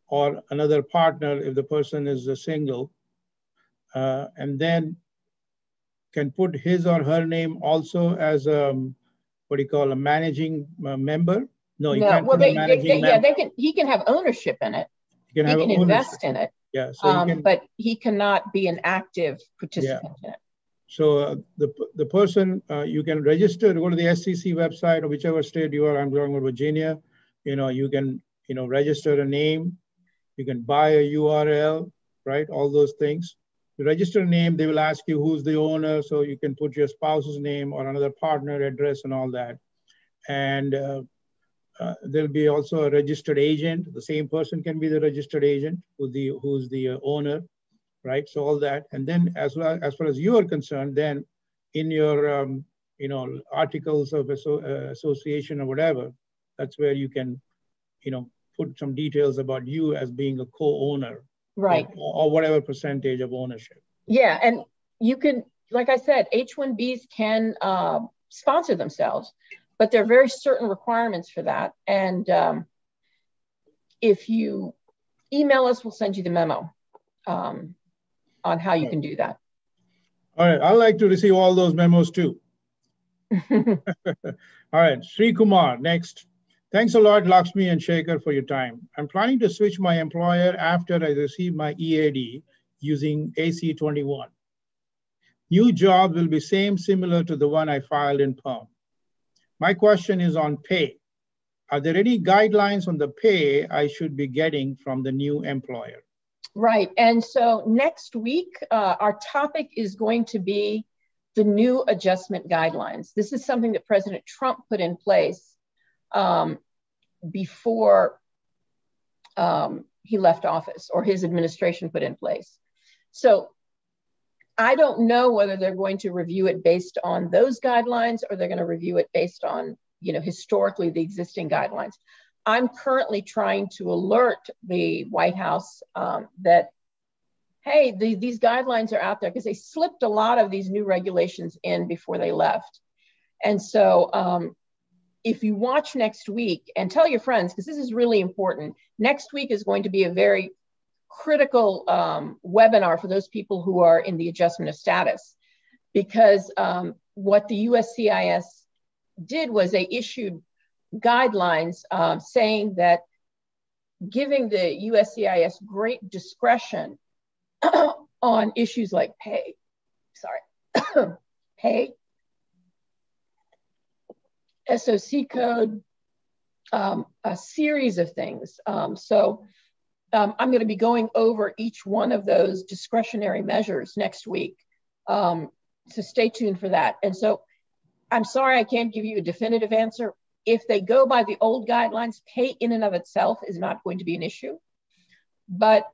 or another partner if the person is a single, and then can put his or her name also as a, a managing member? No, you can't put a managing member. Yeah, he can have ownership in it. He can invest in it. Yeah, so but he cannot be an active participant in it. So the person, you can register, go to the SCC website or whichever state you are. I'm talking about Virginia. You can register a name. You can buy a URL, right? All those things. You register a name, they will ask you who's the owner, so you can put your spouse's name or another partner address and all that. And there'll be also a registered agent. The same person can be the registered agent who's the owner, right? So all that. And then as far as you are concerned, then in your articles of association or whatever, that's where you can put some details about you as being a co-owner, right? Or whatever percentage of ownership. Yeah, and you can, like I said, H-1Bs can sponsor themselves, but there are very certain requirements for that. And if you email us, we'll send you the memo on how you can do that. All right, I'd like to receive all those memos too. All right, Sri Kumar, next. Thanks a lot, Lakshmi and Shekar, for your time. I'm planning to switch my employer after I receive my EAD using AC21. New job will be similar to the one I filed in PERM. My question is on pay. Are there any guidelines on the pay I should be getting from the new employer? Right, and so next week, our topic is going to be the new adjustment guidelines. This is something that President Trump put in place before he left office, or his administration put in place. So I don't know whether they're going to review it based on those guidelines or they're going to review it based on, historically the existing guidelines. I'm currently trying to alert the White House that, hey, these guidelines are out there, because they slipped a lot of these new regulations in before they left. And so if you watch next week, and tell your friends, because this is really important, next week is going to be a very critical webinar for those people who are in the adjustment of status, because what the USCIS did was they issued guidelines saying that giving the USCIS great discretion on issues like pay, SOC code, a series of things. So I'm going to be going over each one of those discretionary measures next week. So stay tuned for that. And so I'm sorry I can't give you a definitive answer. If they go by the old guidelines, pay in and of itself is not going to be an issue. But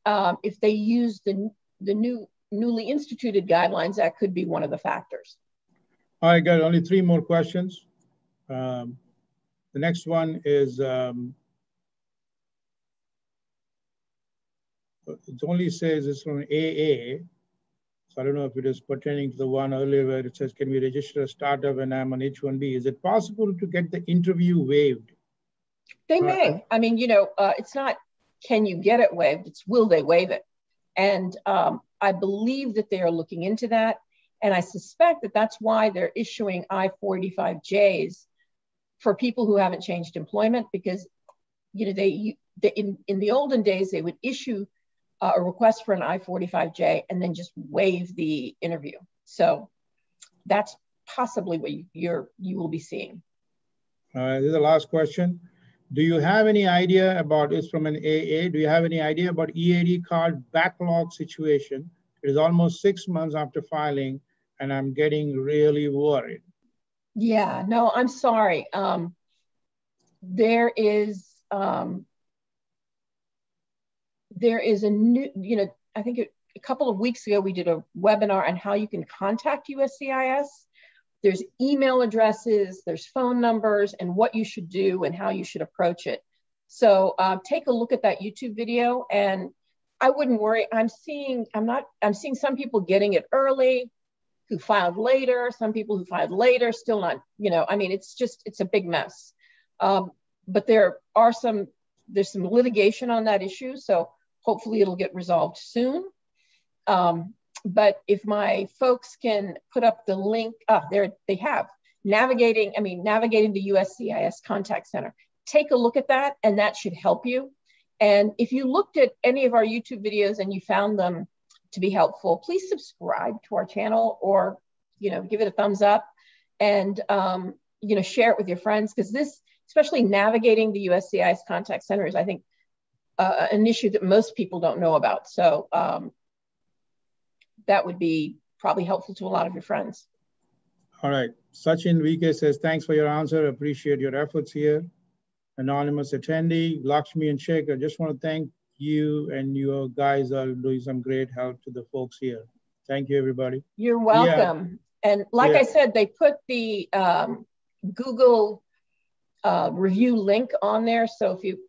if they use the newly instituted guidelines, that could be one of the factors. I got only 3 more questions. The next one is, it only says it's from AA. So I don't know if it is pertaining to the one earlier where it says, can we register a startup when I'm on H-1B? Is it possible to get the interview waived? They may. I mean, it's not, can you get it waived? It's will they waive it? And I believe that they are looking into that. And I suspect that that's why they're issuing I-485Js for people who haven't changed employment, because in the olden days, they would issue a request for an I-485J and then just waive the interview. So that's possibly what you will be seeing. This is the last question. Do you have any idea about, it's from an AA, do you have any idea about EAD card backlog situation? It is almost 6 months after filing and I'm getting really worried. Yeah, no, I'm sorry. There is a new, I think a couple of weeks ago, we did a webinar on how you can contact USCIS. There's email addresses, there's phone numbers, and what you should do and how you should approach it. So take a look at that YouTube video, and I wouldn't worry. I'm seeing some people getting it early, who filed later, some people who filed later, still not, I mean, it's a big mess. But there's some litigation on that issue. So hopefully it'll get resolved soon. But if my folks can put up the link, there they have, navigating the USCIS contact center. Take a look at that, and that should help you. And if you looked at any of our YouTube videos and you found them to be helpful, please subscribe to our channel, or give it a thumbs up, and share it with your friends, because this, especially navigating the USCIS contact center, is, I think, an issue that most people don't know about. So that would be probably helpful to a lot of your friends. All right. Sachin VK says, thanks for your answer. Appreciate your efforts here. Anonymous attendee, Lakshmi and Shekar, just want to thank you, and your guys are doing some great help to the folks here. Thank you, everybody. You're welcome. Yeah. And like I said, they put the Google review link on there. So if you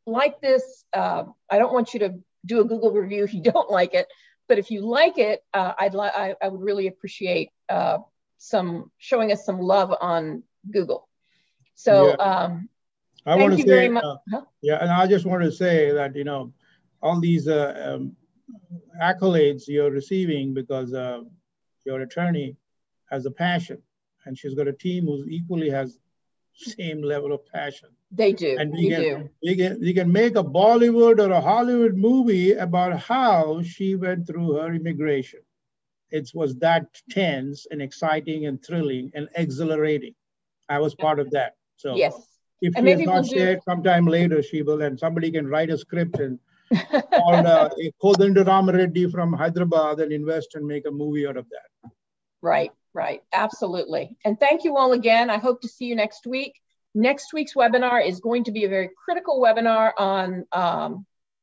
like this, I don't want you to do a Google review if you don't like it, but if you like it, I would really appreciate showing us some love on Google. So I want to say, very much. And I just want to say that, all these accolades you're receiving because your attorney has a passion, and she's got a team who equally has same level of passion. They do. And we can make a Bollywood or a Hollywood movie about how she went through her immigration. It was that tense and exciting and thrilling and exhilarating. I was part of that. So yes. If she has not shared, sometime later she will, and somebody can write a script and call Kodandaram Reddy from Hyderabad and invest and make a movie out of that. Right. Absolutely. And thank you all again. I hope to see you next week. Next week's webinar is going to be a very critical webinar on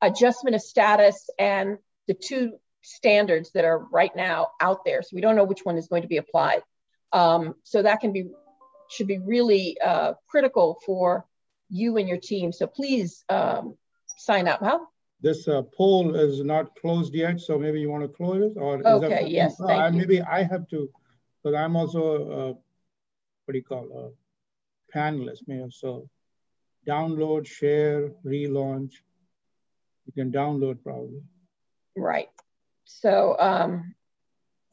adjustment of status and the 2 standards that are right now out there. So we don't know which one is going to be applied. So that should be really critical for you and your team. So please sign up. This poll is not closed yet, so maybe you want to close it? Or okay, yes, thank you. Maybe I have to, because I'm also, a panelist. So download, share, relaunch. You can download probably. Right. So.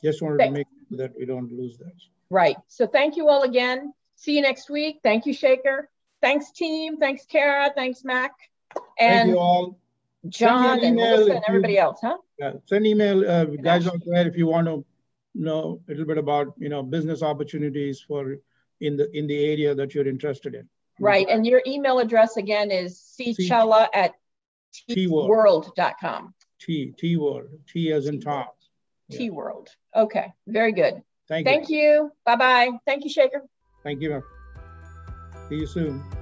Just wanted to make sure that we don't lose that. Right. So thank you all again. See you next week. Thank you, Shekar. Thanks, team. Thanks, Kara. Thanks, Mac. And thank you all. John and Melissa and everybody else, Yeah, send email, guys out there, if you want to know a little bit about, business opportunities for in the area that you're interested in. Right. And your email address again is cchalla@tworld.com. T-World. T as in Tom. T-World. Okay. Very good. Thank you. Bye-bye. Thank you, Shekar. Thank you. See you soon.